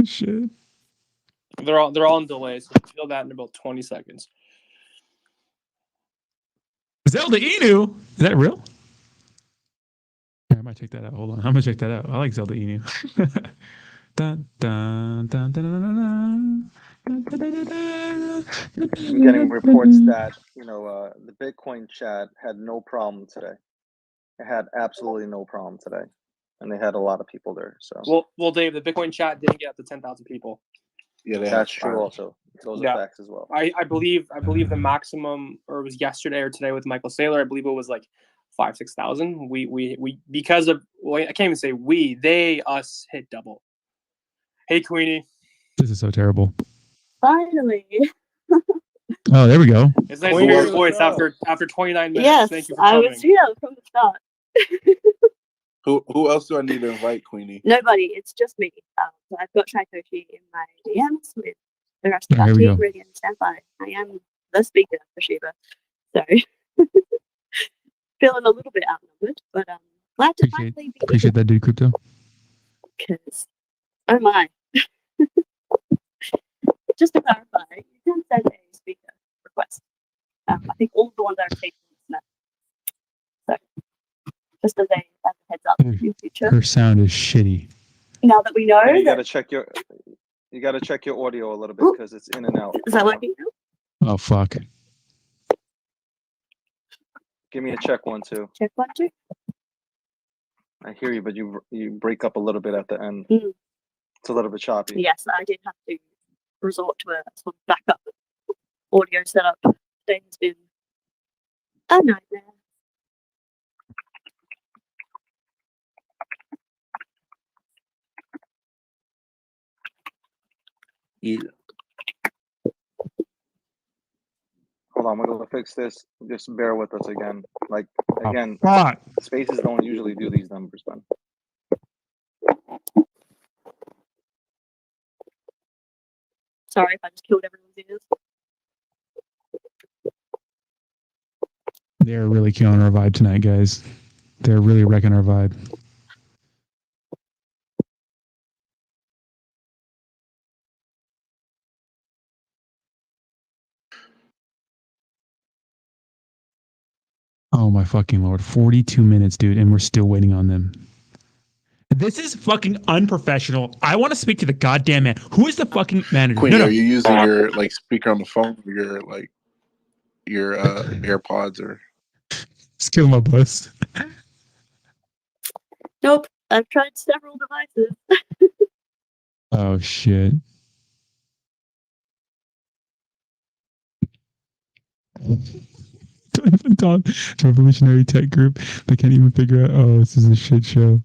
Shit.
They're all in delay, so feel that in about 20 seconds.
Zelda Inu? Is that real? I might check that out. Hold on. I'm gonna check that out. I like Zelda Inu. Dun, dun, dun, dun, dun, dun, dun.
I'm getting reports that the Bitcoin chat had no problem today. It had absolutely no problem today, and they had a lot of people there. So
Well, Dave, the Bitcoin chat didn't get up to 10,000 people.
Yeah,
that's true. Also, those are facts as well.
I believe the maximum, or it was yesterday or today with Michael Saylor, I believe it was like 5,000-6,000. We because of, well, I can't even say we, they, us hit double. Hey, Queenie.
This is so terrible.
Finally.
Oh, there we go.
It's nice to hear your voice after 29 minutes.
Yes,
Thank you for coming.
I was here from the start.
Who else do I need to invite, Queenie?
Nobody, it's just me. So I've got Shaikoshi in my DMs with the rest of
There
our
we
team
go.
ready and stand by. I am the speaker for Shiba. So feeling a little bit outnumbered, but glad to finally be
Appreciate that, dude. Crypto.
because oh my. Just to clarify, you can send a speaker request. I think all the ones I've taken is no. So just as a heads up in the future.
Her sound is shitty.
Now that we know,
you gotta check your audio a little bit because it's in and out.
Is that working now?
Oh fuck.
Give me a check 1 2.
Check 1 2.
I hear you, but you break up a little bit at the end.
Mm.
It's a little bit choppy.
Yes, I did have to resort to a sort of backup audio setup. Today has been a nightmare.
Yeah.
Hold on, we're gonna fix this. Just bear with us again. Like again,
Fuck.
spaces don't usually do these numbers then.
Sorry if I just killed everyone's ears.
They're really killing our vibe tonight, guys. They're really wrecking our vibe. Oh my fucking lord. 42 minutes, dude, and we're still waiting on them. This is fucking unprofessional. I want to speak to the goddamn man. Who is the fucking manager?
Queenie,
No.
are you using your speaker on the phone or your AirPods or?
Just kill my bus.
Nope, I've tried several devices.
Oh shit. Revolutionary tech group. They can't even figure out. Oh, this is a shit show.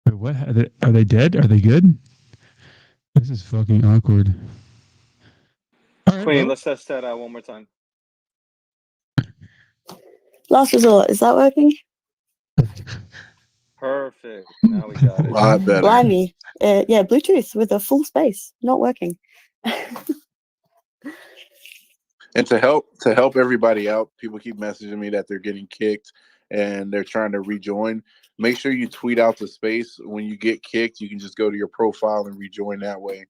Wait, what? Are they dead? Are they good? This is fucking awkward. All right,
Queen,
well,
let's test that out one more time.
Last resort, is that working?
Perfect. Now we got it.
A lot better.
Blimey. Yeah, Bluetooth with a full space, not working.
And to help everybody out, people keep messaging me that they're getting kicked and they're trying to rejoin. Make sure you tweet out the space. When you get kicked, you can just go to your profile and rejoin that way.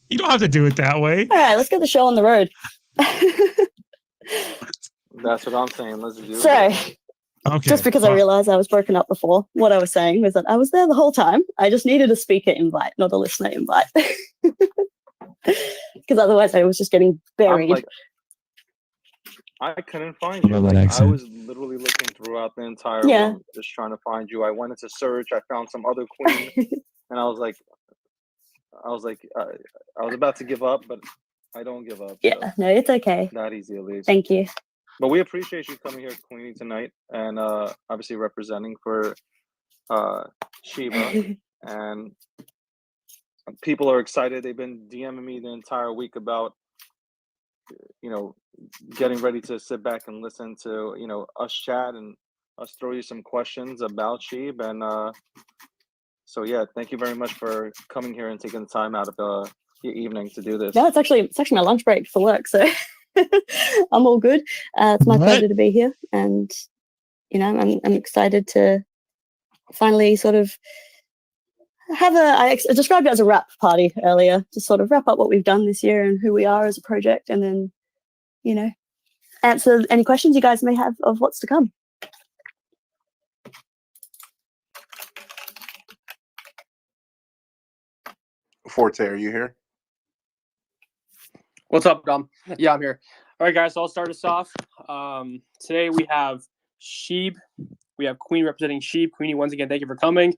you don't have to do it that way.
All right, let's get the show on the road.
That's what I'm saying. Let's do
So,
it.
Okay.
just because I realized I was broken up before, what I was saying was that I was there the whole time. I just needed a speaker invite, not a listener invite. Because otherwise I was just getting buried.
I couldn't find you.
Love that
Like, I
accent.
was literally looking throughout the entire room, just trying to find you. I went into search. I found some other queen, and I was about to give up, but I don't give up.
Yeah,
so.
no, it's okay.
Not easy, at least.
Thank you.
But we appreciate you coming here, Queenie, tonight, and obviously representing for Shiba. And people are excited. They've been DMing me the entire week about, getting ready to sit back and listen to, us chat and us throw you some questions about SHIB. And so, yeah, thank you very much for coming here and taking the time out of your evening to do this.
No, it's actually my lunch break for work, so I'm all good. It's my
All right.
pleasure to be here, and I'm excited to finally sort of have I described it as a wrap party earlier, to sort of wrap up what we've done this year and who we are as a project, and then answer any questions you guys may have of what's to come.
Forte, are you here?
What's up, Dom? Yeah, I'm here. All right, guys, so I'll start us off. Today we have SHIB. We have Queenie representing SHIB. Queenie, once again, thank you for coming.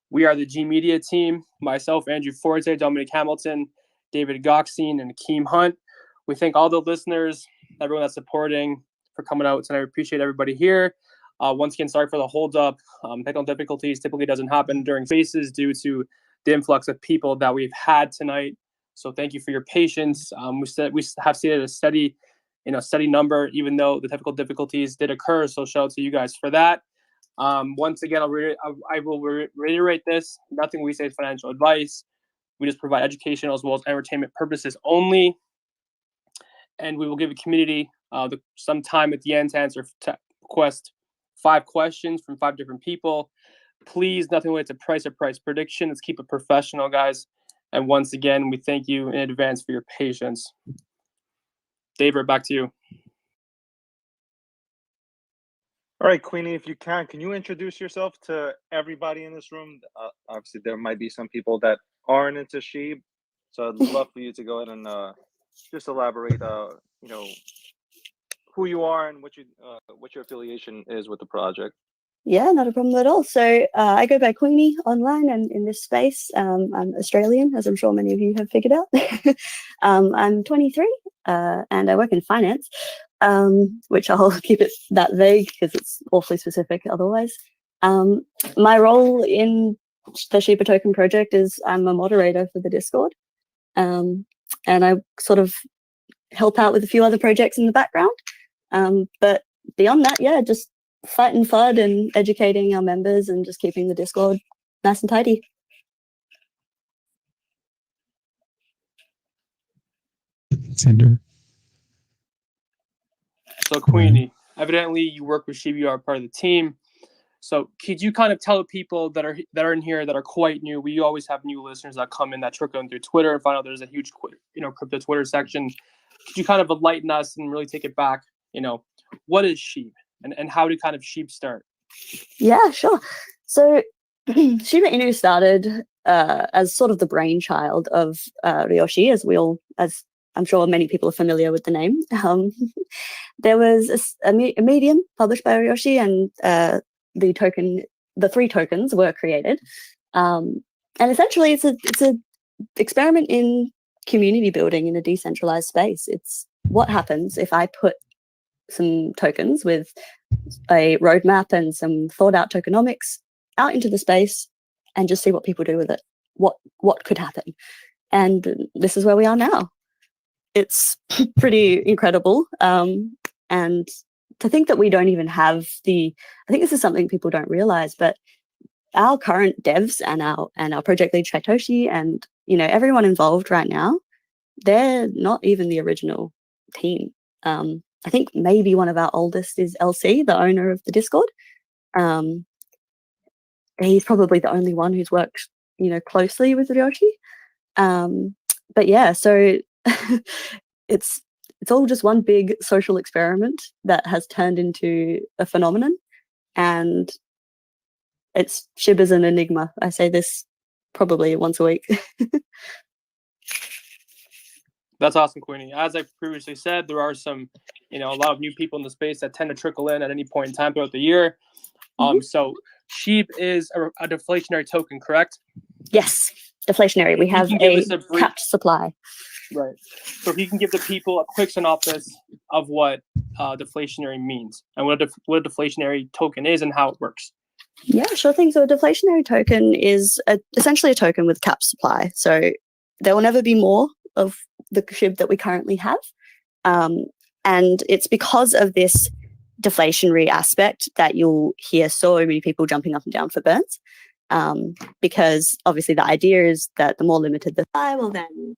We are the G Media team. Myself, Andrew Forte, Dominic Hamilton, David Gokhshtein, and Akeem Hunt. We thank all the listeners, everyone that's supporting, for coming out tonight. I appreciate everybody here. Once again, sorry for the hold up. Technical difficulties typically doesn't happen during Spaces due to the influx of people that we've had tonight. So thank you for your patience. We have seen a steady number, even though the technical difficulties did occur. So shout out to you guys for that. Once again, I will reiterate this. Nothing we say is financial advice. We just provide educational as well as entertainment purposes only. And we will give the community some time at the end to answer request 5 questions from 5 different people. Please, nothing related to price or price prediction. Let's keep it professional, guys. And once again, we thank you in advance for your patience. David, back to you.
All right, Queenie, if you can you introduce yourself to everybody in this room? Obviously, there might be some people that aren't into SHIB, so I'd love for you to go ahead and just elaborate, who you are and what your affiliation is with the project.
Yeah, not a problem at all. So I go by Queenie online and in this space. I'm Australian, as I'm sure many of you have figured out. I'm 23 and I work in finance, which I'll keep it that vague because it's awfully specific otherwise. My role in the Shiba Token project is I'm a moderator for the Discord. And I sort of help out with a few other projects in the background. But beyond that, yeah, just fighting FUD and educating our members and just keeping the Discord nice and tidy.
Sender.
So Queenie, evidently you work with SHIB, you are part of the team. So could you kind of tell people that are in here that are quite new? We always have new listeners that come in that trickle in through Twitter and find out there's a huge crypto Twitter section. Could you kind of enlighten us and really take it back? What is SHIB and how did kind of SHIB start?
Yeah, sure. So Shiba Inu started as sort of the brainchild of Ryoshi, as I'm sure many people are familiar with the name. There was a medium published by Ryoshi, and the 3 tokens were created. And essentially, it's a experiment in community building in a decentralized space. It's what happens if I put some tokens with a roadmap and some thought out tokenomics out into the space and just see what people do with it. What could happen? And this is where we are now. It's pretty incredible. And to think that we don't even have I think this is something people don't realize, but our current devs and our project lead Shytoshi and everyone involved right now, they're not even the original team. I think maybe one of our oldest is LC, the owner of the Discord. He's probably the only one who's worked, closely with Ryoshi. But yeah, so it's all just one big social experiment that has turned into a phenomenon, and SHIB is an enigma. I say this probably once a week.
That's awesome, Queenie. As I previously said, there are some, a lot of new people in the space that tend to trickle in at any point in time throughout the year. So SHIB is a deflationary token, correct?
Yes, deflationary. We have a capped supply.
Right. So if you can give the people a quick synopsis of what deflationary means and what a deflationary token is and how it works.
Yeah, sure thing. So a deflationary token is essentially a token with capped supply. So there will never be more of the SHIB that we currently have. And it's because of this deflationary aspect that you'll hear so many people jumping up and down for burns. Because obviously the idea is that the more limited the supply, well then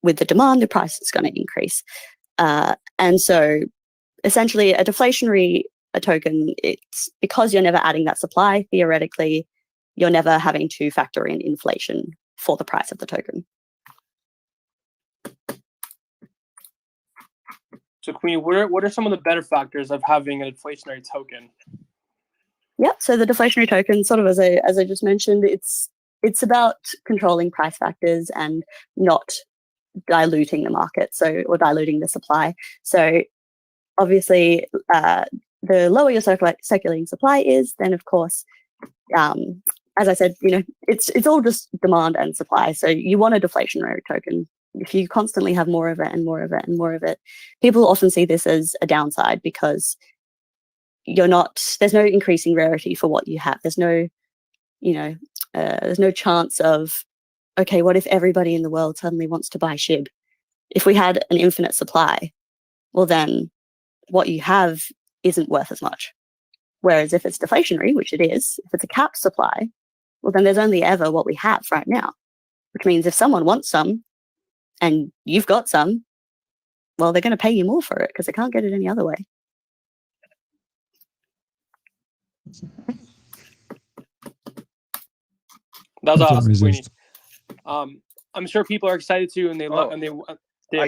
with the demand, the price is going to increase. And so essentially a deflationary token, it's because you're never adding that supply, theoretically, you're never having to factor in inflation for the price of the token.
So Queenie, what are some of the better factors of having an inflationary token?
Yep. So the deflationary token, sort of as I just mentioned, it's about controlling price factors and not diluting the market, or diluting the supply. So obviously, the lower your circulating supply is, then of course, as I said, it's all just demand and supply. So you want a deflationary token. If you constantly have more of it and more of it and more of it, people often see this as a downside because there's no increasing rarity for what you have. There's no, there's no chance of, okay, what if everybody in the world suddenly wants to buy SHIB? If we had an infinite supply, well then what you have isn't worth as much. Whereas if it's deflationary, which it is, if it's a capped supply, well then there's only ever what we have right now, which means if someone wants some and you've got some, well, they're going to pay you more for it because they can't get it any other way.
That was awesome, Queenie. I'm sure people are excited too, and
I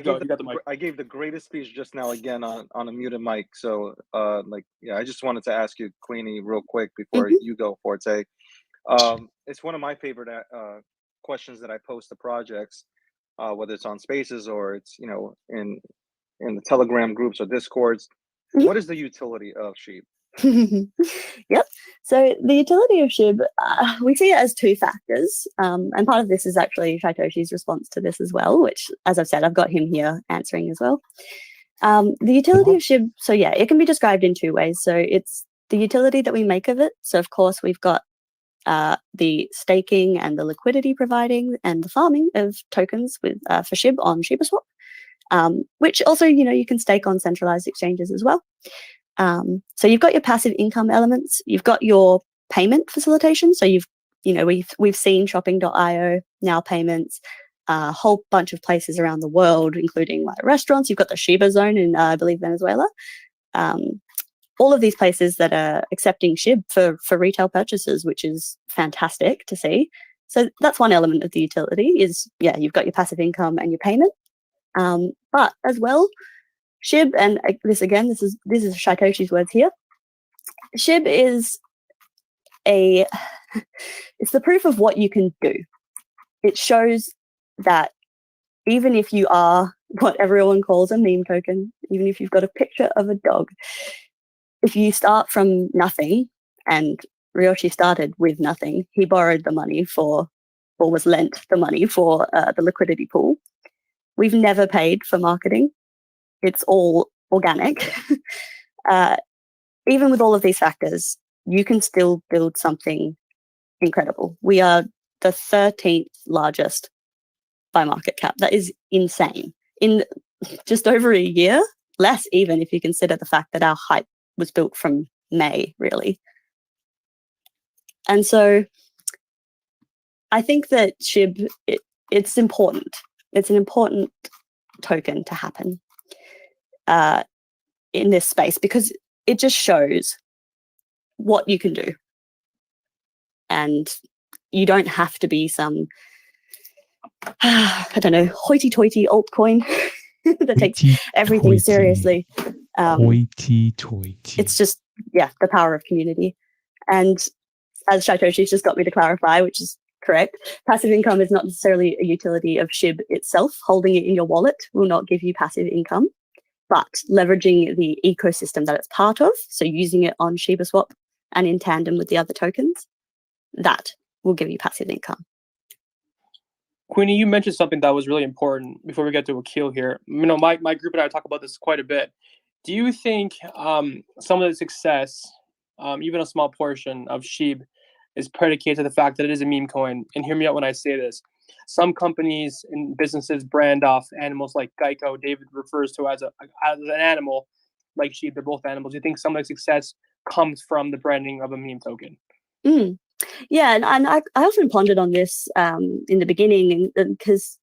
gave the greatest speech just now again on a muted mic. So I just wanted to ask you, Queenie, real quick before you go, Forte. It's one of my favorite questions that I post to projects, whether it's on Spaces or it's in the Telegram groups or Discords. What is the utility of SHIB?
Yep. So the utility of SHIB, we see it as two factors. And part of this is actually Shaitoshi's response to this as well, which, as I've said, I've got him here answering as well. The utility of SHIB, so yeah, it can be described in two ways. So it's the utility that we make of it. So of course, we've got the staking and the liquidity providing and the farming of tokens for SHIB on ShibaSwap, which also, you can stake on centralized exchanges as well. So you've got your passive income elements, you've got your payment facilitation. So we've seen shopping.io, now payments, a whole bunch of places around the world, including like restaurants. You've got the Shiba zone in, I believe, Venezuela. All of these places that are accepting SHIB for retail purchases, which is fantastic to see. So that's one element of the utility is, you've got your passive income and your payment. But as well, SHIB, and this is Shaitoshi's words here. SHIB is it's the proof of what you can do. It shows that even if you are what everyone calls a meme token, even if you've got a picture of a dog, if you start from nothing, and Ryoshi started with nothing, he borrowed the money or was lent the money for the liquidity pool. We've never paid for marketing. It's all organic. Even with all of these factors, you can still build something incredible. We are the 13th largest by market cap. That is insane. In just over a year, less even if you consider the fact that our hype was built from May, really. And so I think that SHIB, it's important. It's an important token to happen in this space because it just shows what you can do. And you don't have to be some, I don't know, hoity-toity altcoin that takes everything seriously.
Hoity-toity.
It's just, the power of community. And as Shaitoshi's just got me to clarify, which is correct, passive income is not necessarily a utility of SHIB itself. Holding it in your wallet will not give you passive income, but leveraging the ecosystem that it's part of, so using it on ShibaSwap and in tandem with the other tokens, that will give you passive income.
Queenie, you mentioned something that was really important before we get to Akil here. My group and I talk about this quite a bit. Do you think some of the success, even a small portion of SHIB, is predicated to the fact that it is a meme coin? And hear me out when I say this. Some companies and businesses brand off animals like Geico. David refers to as an animal, like SHIB. They're both animals. Do you think some of the success comes from the branding of a meme token?
Yeah, and I often pondered on this in the beginning, because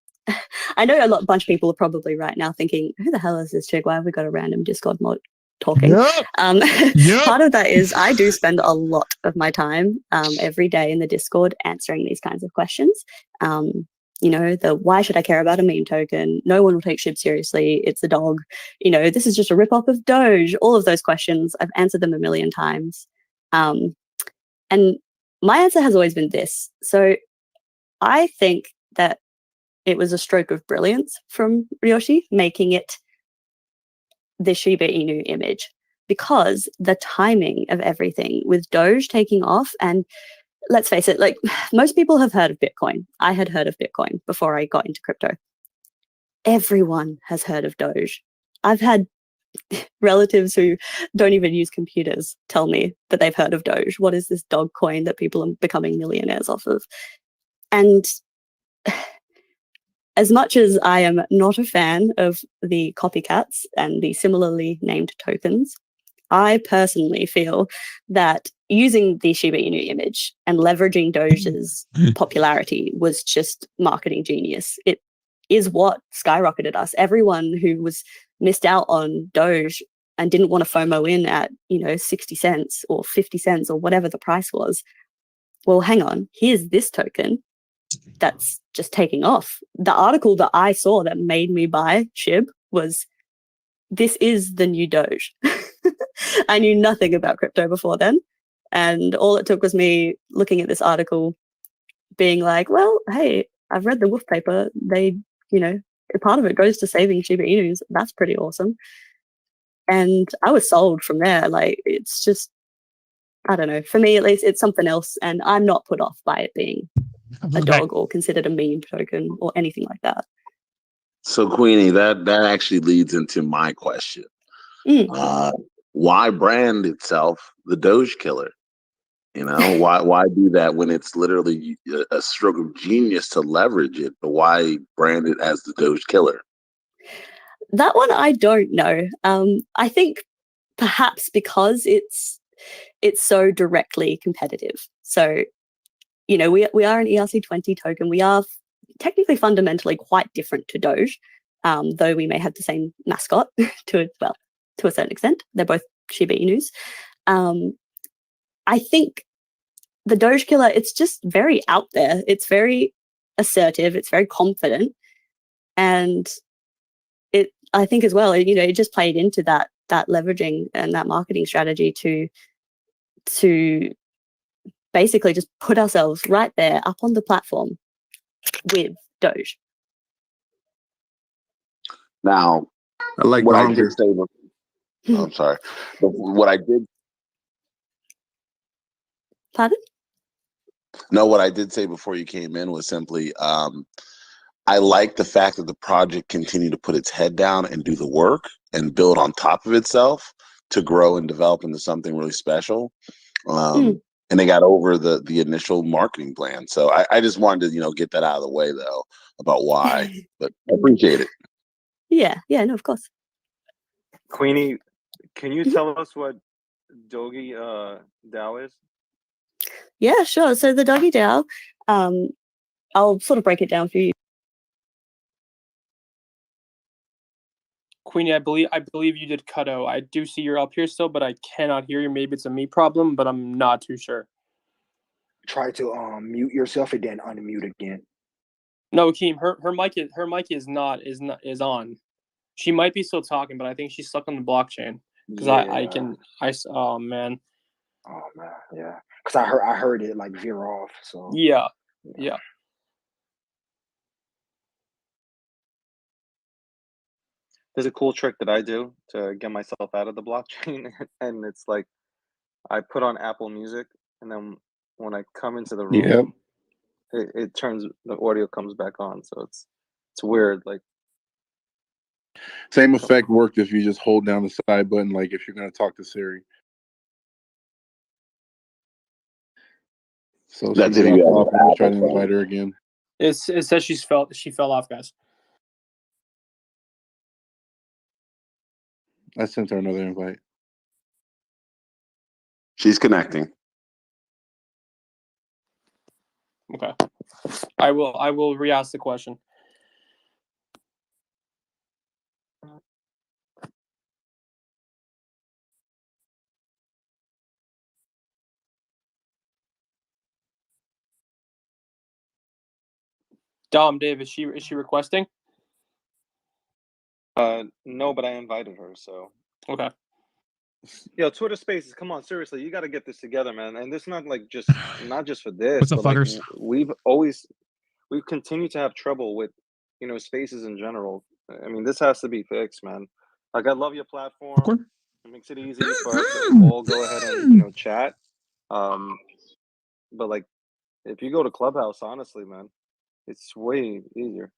I know a bunch of people are probably right now thinking, who the hell is this chick? Why have we got a random Discord mod talking?
Yep.
Part of that is I do spend a lot of my time every day in the Discord answering these kinds of questions. Why should I care about a meme token? No one will take SHIB seriously. It's a dog. This is just a rip-off of Doge. All of those questions, I've answered them a million times. And my answer has always been this. So I think that it was a stroke of brilliance from Ryoshi making it the Shiba Inu image, because the timing of everything with Doge taking off, and let's face it, like most people have heard of Bitcoin. I had heard of Bitcoin before I got into crypto. Everyone has heard of Doge. I've had relatives who don't even use computers tell me that they've heard of Doge. What is this dog coin that people are becoming millionaires off of? And as much as I am not a fan of the copycats and the similarly named tokens, I personally feel that using the Shiba Inu image and leveraging Doge's popularity was just marketing genius. It is what skyrocketed us. Everyone who was missed out on Doge and didn't want to FOMO in at 60 cents or 50 cents or whatever the price was, well, hang on, here's this token that's just taking off. The article that I saw that made me buy SHIB was, this is the new Doge. I knew nothing about crypto before then. And all it took was me looking at this article being like, well, hey, I've read the wolf paper. They, part of it goes to saving Shiba Inus. That's pretty awesome. And I was sold from there. Like, it's just, I don't know. For me, at least, it's something else. And I'm not put off by it being a dog or considered a meme token or anything like that.
So, Queenie, that actually leads into my question. Why brand itself the Doge Killer? Why do that when it's literally a stroke of genius to leverage it? But why brand it as the Doge Killer?
That one I don't know. I think perhaps because it's so directly competitive. So, we are an ERC20 token. We are technically fundamentally quite different to Doge, though we may have the same mascot to a certain extent. They're both Shiba Inus. I think the Doge Killer, it's just very out there. It's very assertive. It's very confident. And I think as well, it just played into that leveraging and that marketing strategy to basically just put ourselves right there up on the platform with Doge.
Now,
I like
what
the
I
hunger.
did say, I'm sorry, but what I did.
Pardon?
No, what I did say before you came in was simply, I like the fact that the project continued to put its head down and do the work and build on top of itself to grow and develop into something really special. And they got over the initial marketing plan. So I just wanted to, get that out of the way, though, about why. But I appreciate it.
Yeah, no, of course.
Queenie, can you tell us what Doggie DAO is?
Yeah, sure. So the Doggie DAO, I'll sort of break it down for you.
Queenie, I believe you did Cutto. I do see you're up here still, but I cannot hear you. Maybe it's a me problem, but I'm not too sure.
Try to mute yourself and then unmute again.
No, Akeem, her mic is on. She might be still talking, but I think she's stuck on the blockchain. Because oh man.
Oh man, yeah. Because I heard it like veer off. So
yeah.
There's a cool trick that I do to get myself out of the blockchain, and it's like I put on Apple Music, and then when I come into the room, it turns, the audio comes back on. So it's weird. Like,
same effect worked if you just hold down the side button, like if you're going to talk to Siri. So
That's
she
if you
dropped off. I'm going to try to
have
invite her again.
It says she fell off, guys.
I sent her another invite.
She's connecting.
Okay. I will re-ask the question. Dom, Dave, is she requesting?
No, but I invited her, so.
Okay.
Yo, Twitter Spaces, come on, seriously, you got to get this together, man. And it's not like not just for this,
What's up,
but like
fuckers?
we've continued to have trouble with, Spaces in general. I mean, this has to be fixed, man. Like, I love your platform.
Popcorn?
It makes it easy for us to all go ahead and chat. But like, if you go to Clubhouse, honestly, man, it's way easier.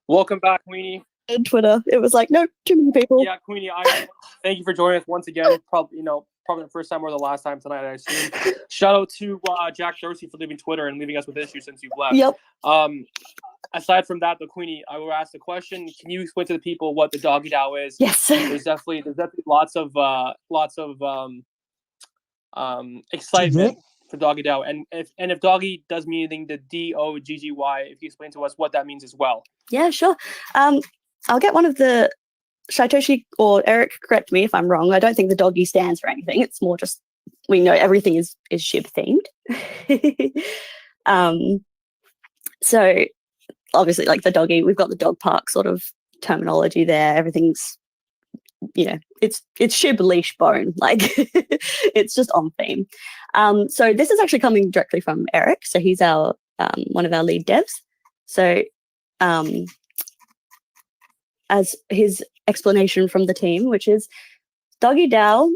Welcome back, Queenie.
On Twitter, it was like, no, too many people.
Yeah, Queenie, I thank you for joining us once again. Probably the first time or the last time tonight, I assume. Shout out to Jack Dorsey for leaving Twitter and leaving us with issues since you've left.
Yep.
Aside from that, though, Queenie, I will ask the question: can you explain to the people what the Doggie DAO is?
Yes.
There's definitely lots of excitement for Doggie DAO, and if Doggie does mean anything, the DOGGY, if you explain to us what that means as well.
Yeah, sure. I'll get one of the Shytoshi or Eric, correct me if I'm wrong. I don't think the Doggie stands for anything. It's more just we know everything is SHIB themed. So obviously, like the doggy, we've got the dog park sort of terminology there. Everything's, it's SHIB leash bone. Like it's just on theme. So this is actually coming directly from Eric. So he's our one of our lead devs. So as his explanation from the team, which is Doggie DAO,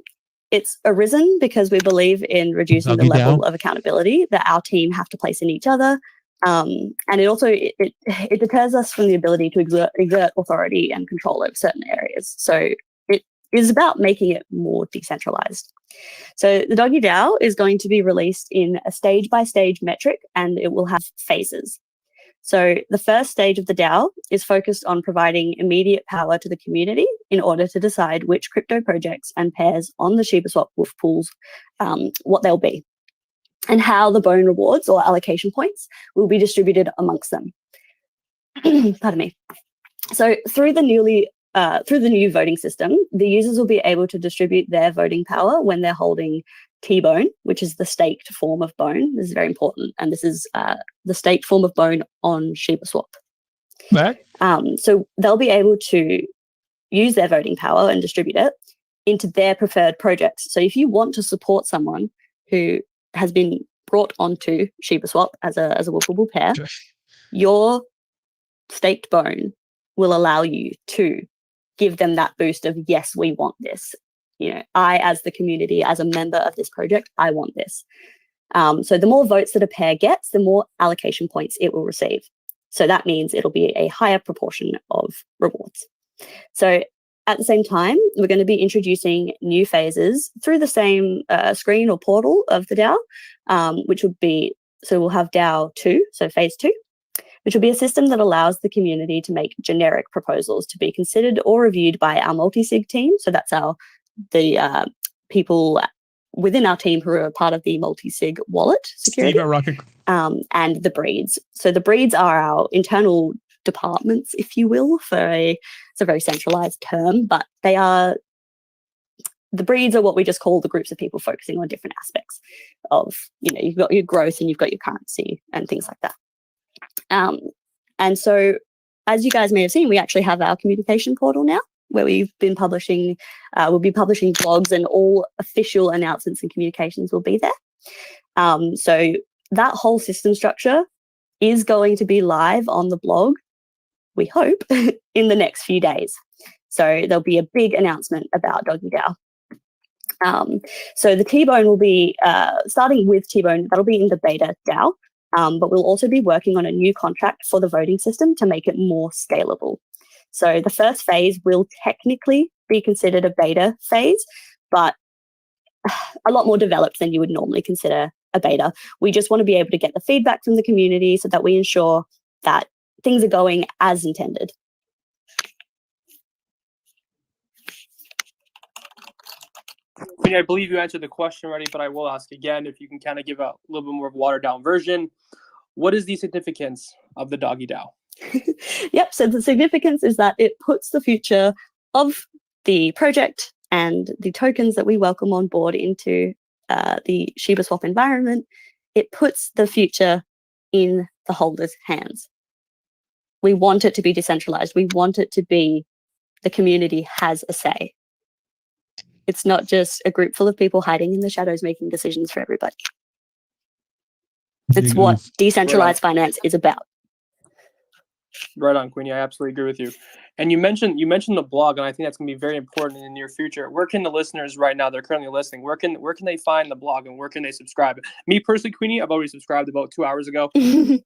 it's arisen because we believe in reducing the level of accountability that our team have to place in each other. And it also it deters us from the ability to exert authority and control over certain areas. So it is about making it more decentralized. So the Doggie DAO is going to be released in a stage-by-stage metric, and it will have phases. So the first stage of the DAO is focused on providing immediate power to the community in order to decide which crypto projects and pairs on the ShibaSwap wolf pools, what they'll be, and how the bone rewards or allocation points will be distributed amongst them. Pardon me. So through the new voting system, the users will be able to distribute their voting power when they're holding T-bone, which is the staked form of bone. This is very important, and this is the staked form of bone on ShibaSwap.
Right.
So they'll be able to use their voting power and distribute it into their preferred projects. So if you want to support someone who has been brought onto ShibaSwap as a wolfable pair, your staked bone will allow you to give them that boost of, yes, we want this. I, as the community, as a member of this project, I want this. So the more votes that a pair gets, the more allocation points it will receive. So that means it'll be a higher proportion of rewards. So at the same time, we're going to be introducing new phases through the same screen or portal of the DAO, which would be, so we'll have DAO 2, so phase 2, which will be a system that allows the community to make generic proposals to be considered or reviewed by our multi-sig team. So that's the people within our team who are part of the multi-sig wallet security, and the breeds. So the breeds are our internal departments, if you will, it's a very centralized term, but the breeds are what we just call the groups of people focusing on different aspects of, you've got your growth and you've got your currency and things like that. And so, as you guys may have seen, we actually have our communication portal now, where we'll be publishing blogs, and all official announcements and communications will be there. So that whole system structure is going to be live on the blog, we hope, in the next few days. So there'll be a big announcement about Doggie DAO. So the T-bone will be, starting with T-bone, that'll be in the beta DAO, but we'll also be working on a new contract for the voting system to make it more scalable. So the first phase will technically be considered a beta phase, but a lot more developed than you would normally consider a beta. We just want to be able to get the feedback from the community so that we ensure that things are going as intended.
I believe you answered the question already, but I will ask again if you can kind of give a little bit more of a watered down version. What is the significance of the Doggie DAO?
Yep, so the significance is that it puts the future of the project and the tokens that we welcome on board into the ShibaSwap environment. It puts the future in the holder's hands. We want it to be decentralized. We want it to be the community has a say. It's not just a group full of people hiding in the shadows making decisions for everybody. It's what decentralized finance is about.
Right on, Queenie. I absolutely agree with you. And you mentioned the blog, and I think that's going to be very important in the near future. Where can the listeners right now, they're currently listening, where can they find the blog and where can they subscribe? Me personally, Queenie, I've already subscribed about 2 hours ago,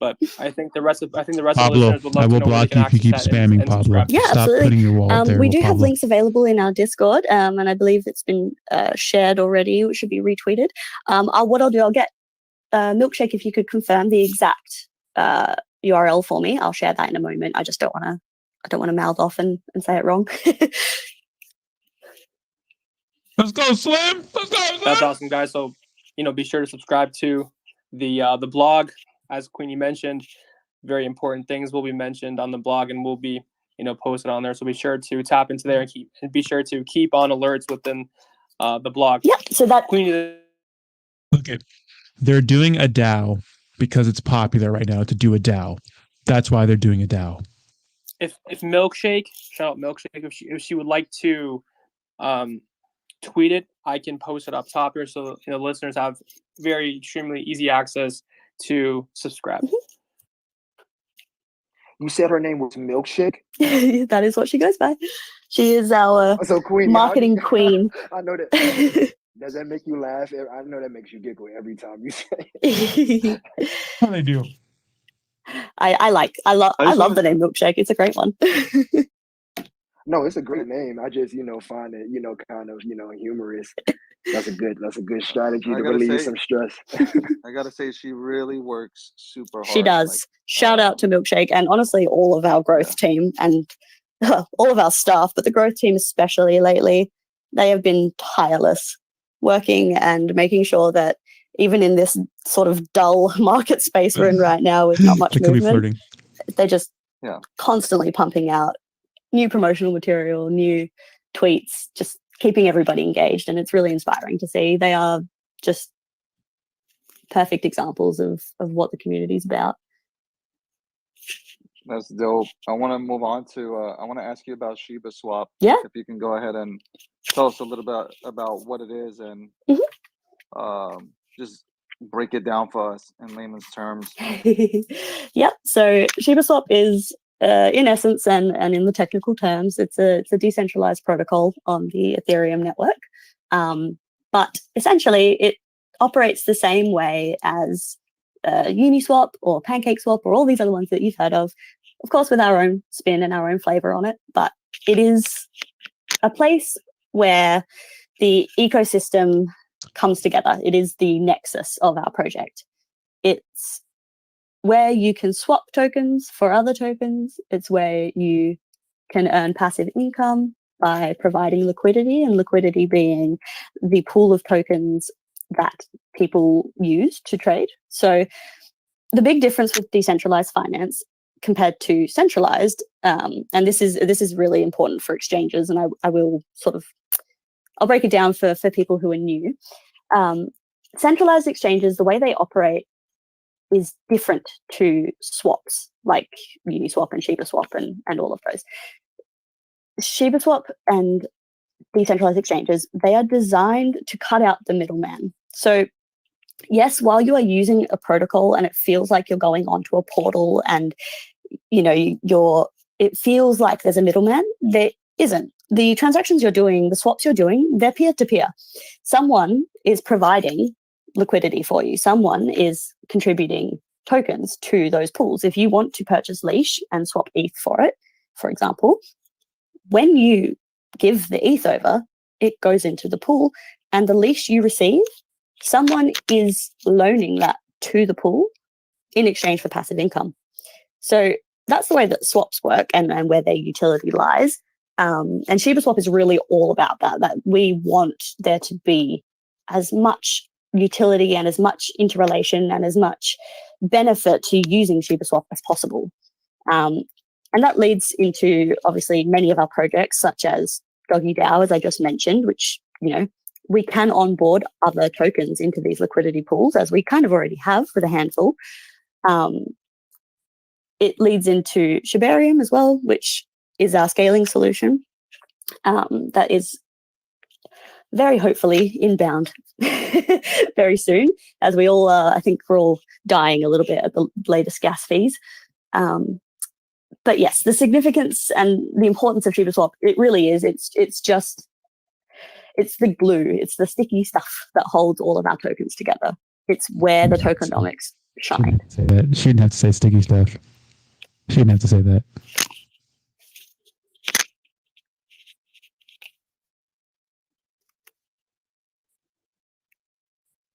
but I think the rest of the listeners would love to know where they can access that
spamming,
and subscribe.
Yeah,
Stop
absolutely.
putting your wall there.
We do have
Pablo.
links available in our Discord, and I believe it's been shared already. It should be retweeted. What I'll do, I'll get Milkshake if you could confirm the exact URL for me. I'll share that in a moment. I just don't want to mouth off and say it wrong.
Let's go, Slim. Let's go, Slim.
That's awesome, guys. So, be sure to subscribe to the blog. As Queenie mentioned, very important things will be mentioned on the blog and will be, posted on there. So be sure to tap into there and be sure to keep on alerts within the blog.
Yeah. So that
Queenie.
Okay. They're doing a DAO because it's popular right now to do a DAO. That's why they're doing a DAO.
If Milkshake, shout out Milkshake, if she would like to tweet it, I can post it up top here so listeners have very extremely easy access to subscribe.
You said her name was Milkshake?
That is what she goes by. She is our
Queenie,
marketing queen.
I know that. Does that make you laugh? I know that makes you giggle every time you say it.
How they do?
I love the name Milkshake. It's a great one.
No, it's a great name. I just, find it, kind of, humorous. That's a good strategy to relieve some stress.
I gotta say, she really works super hard.
She does. Shout out to Milkshake and honestly all of our growth team and all of our staff, but the growth team especially lately, they have been tireless working and making sure that even in this sort of dull market space we're in right now with not much movement, they're just constantly pumping out new promotional material, new tweets, just keeping everybody engaged. And it's really inspiring to see. They are just perfect examples of what the community is about.
That's dope. I want to move on to, I want to ask you about ShibaSwap.
Yeah.
If you can go ahead and tell us a little bit about what it is and just break it down for us in layman's terms.
Yep. So ShibaSwap is, in essence and in the technical terms, it's a decentralized protocol on the Ethereum network. But essentially, it operates the same way as Uniswap or PancakeSwap or all these other ones that you've heard of course, with our own spin and our own flavor on it. But it is a place where the ecosystem comes together. It is the nexus of our project. It's where you can swap tokens for other tokens. It's where you can earn passive income by providing liquidity, and liquidity being the pool of tokens that people use to trade. So the big difference with decentralized finance compared to centralized, and this is really important for exchanges, and I will I'll break it down for people who are new. Centralized exchanges, the way they operate is different to swaps like Uniswap and ShibaSwap and all of those. ShibaSwap and decentralized exchanges, they are designed to cut out the middleman. So yes, while you are using a protocol and it feels like you're going onto a portal and it feels like there's a middleman, there isn't. The transactions you're doing, the swaps you're doing, they're peer-to-peer. Someone is providing liquidity for you. Someone is contributing tokens to those pools. If you want to purchase Leash and swap ETH for it, for example, when you give the ETH over, it goes into the pool, and the Leash you receive, someone is loaning that to the pool in exchange for passive income. So that's the way that swaps work and where their utility lies. And ShibaSwap is really all about that we want there to be as much utility and as much interrelation and as much benefit to using ShibaSwap as possible. And that leads into, obviously, many of our projects, such as Doggie DAO, as I just mentioned, which, we can onboard other tokens into these liquidity pools, as we kind of already have with a handful. it leads into Shibarium as well, which is our scaling solution that is very hopefully inbound very soon, as we all, I think we're all dying a little bit at the latest gas fees. But yes, the significance and the importance of ShibaSwap, it really is. It's the glue, it's the sticky stuff that holds all of our tokens together. It's where the tokenomics shine.
Say that. She didn't have to say sticky stuff. She didn't have to say that.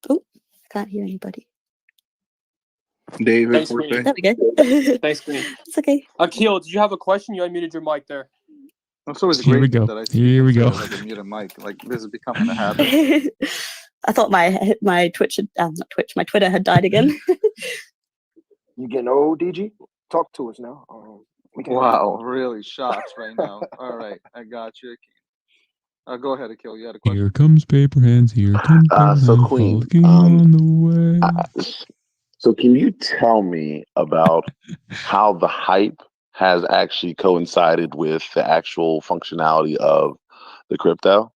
Oh, can't hear anybody.
David,
Thanks,
Forte.
Queenie.
There we go.
Thanks, Queenie.
It's okay.
Akil, did you have a question? You unmuted your mic there.
It's always
Here we
great
go.
that I speak
Here we
into,
go.
like a muted mic. Like this is becoming a habit.
I thought my Twitch had, not Twitch, my Twitter had died again.
You getting old, DG? Talk to us now. We can
Wow, really shocked right now. All right, I got you. Go ahead, Akil. You had a question.
Here comes paper hands. Here comes paper
So
hands.
Queen,
Walking on the way.
so can you tell me about how the hype has actually coincided with the actual functionality of the crypto?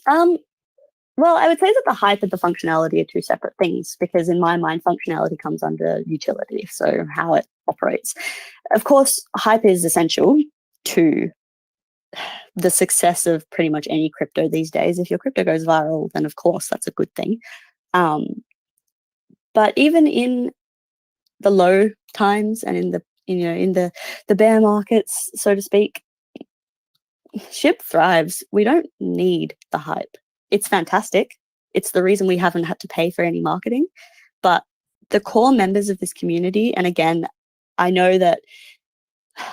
Well, I would say that the hype and the functionality are two separate things, because in my mind, functionality comes under utility, so how it operates. Of course, hype is essential to the success of pretty much any crypto these days. If your crypto goes viral, then of course that's a good thing. But even in the low times and in the bear markets, so to speak, SHIB thrives. We don't need the hype. It's fantastic. It's the reason we haven't had to pay for any marketing. But the core members of this community, and again, I know that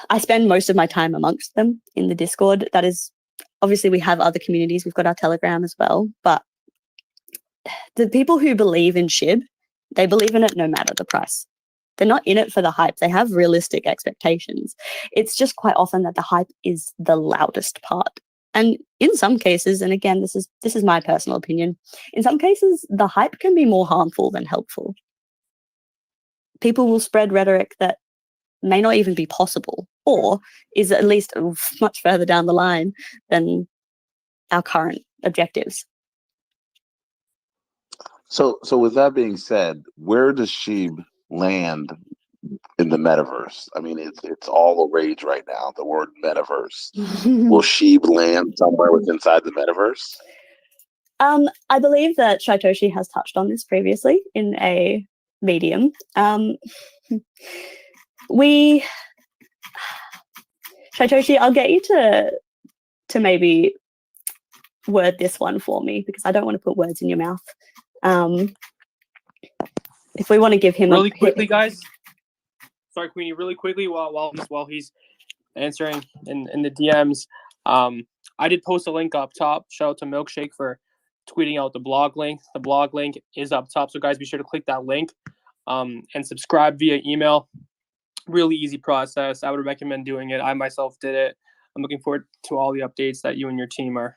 I spend most of my time amongst them in the Discord. That is, obviously we have other communities. We've got our Telegram as well. But the people who believe in SHIB, they believe in it no matter the price. They're not in it for the hype. They have realistic expectations. It's just quite often that the hype is the loudest part. And in some cases, and again, this is my personal opinion, in some cases, the hype can be more harmful than helpful. People will spread rhetoric that may not even be possible, or is at least much further down the line than our current objectives.
So with that being said, where does SHIB land in the metaverse? I mean, it's all the rage right now, the word metaverse. Will SHIB land somewhere inside the metaverse?
I believe that Shytoshi has touched on this previously in a medium. Shytoshi, I'll get you to maybe word this one for me, because I don't want to put words in your mouth. If we want to give him
really quickly, guys. Sorry, Queenie. Really quickly, while he's answering in the DMs, I did post a link up top. Shout out to Milkshake for tweeting out the blog link. The blog link is up top, so guys, be sure to click that link and subscribe via email. Really easy process. I would recommend doing it. I myself did it. I'm looking forward to all the updates that you and your team are,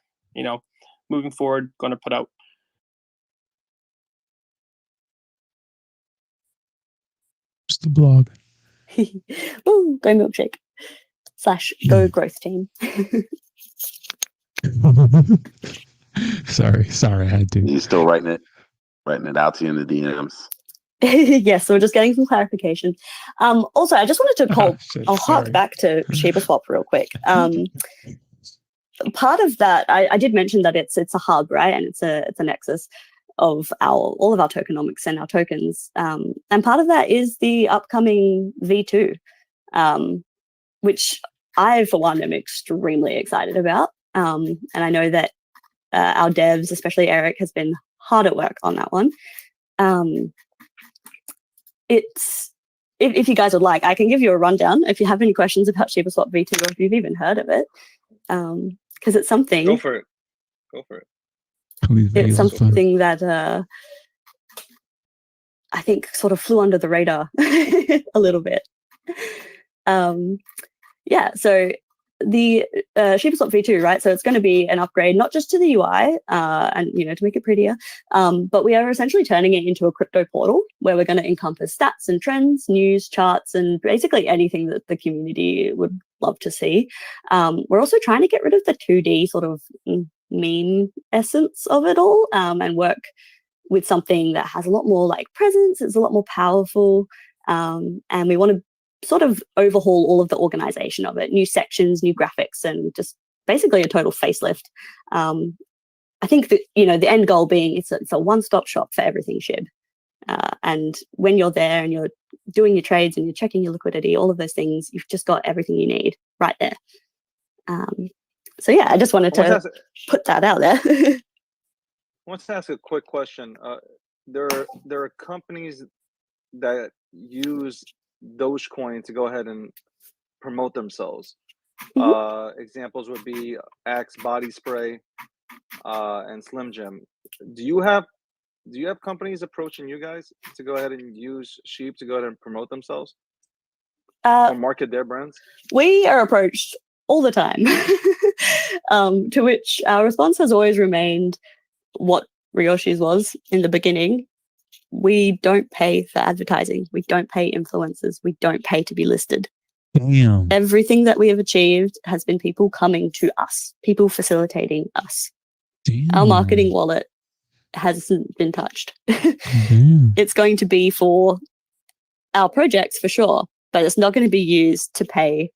moving forward, going to put out.
Just the blog.
Ooh, go Milkshake / go growth team.
Sorry, I had to.
You still writing it out to you in the DMs?
Yes, so we're just getting some clarification. Also, I just wanted to I'll hark back to ShibaSwap real quick. Part of that, I did mention that it's a hub, right? And it's a nexus of all of our tokenomics and our tokens. And part of that is the upcoming V2, which I, for one, am extremely excited about. And I know that our devs, especially Eric, has been hard at work on that one. If you guys would like, I can give you a rundown if you have any questions about ShibaSwap V2, or if you've even heard of it, because it's something.
Go for it.
It's something that I think sort of flew under the radar a little bit. Yeah, so the ShibaSwap v2, right? So it's going to be an upgrade, not just to the UI and, to make it prettier, but we are essentially turning it into a crypto portal where we're going to encompass stats and trends, news, charts, and basically anything that the community would love to see. We're also trying to get rid of the 2D sort of meme essence of it all and work with something that has a lot more like presence, it's a lot more powerful, and we want to sort of overhaul all of the organization of it, new sections, new graphics, and just basically a total facelift. I think that, the end goal being it's a one-stop shop for everything SHIB. And when you're there and you're doing your trades and you're checking your liquidity, all of those things, you've just got everything you need right there. So yeah, I just wanted to put that out there.
I want to ask a quick question. There are companies that use Dogecoin to go ahead and promote themselves. Examples would be Axe Body Spray and Slim Jim. Do you have companies approaching you guys to go ahead and use SHIB to go ahead and promote themselves or market their brands?
We are approached all the time, to which our response has always remained what Ryoshi's was in the beginning. We don't pay for advertising. We don't pay influencers. We don't pay to be listed.
Damn.
Everything that we have achieved has been people coming to us, people facilitating us.
Damn.
Our marketing wallet hasn't been touched.
Damn.
It's going to be for our projects for sure, but it's not going to be used to pay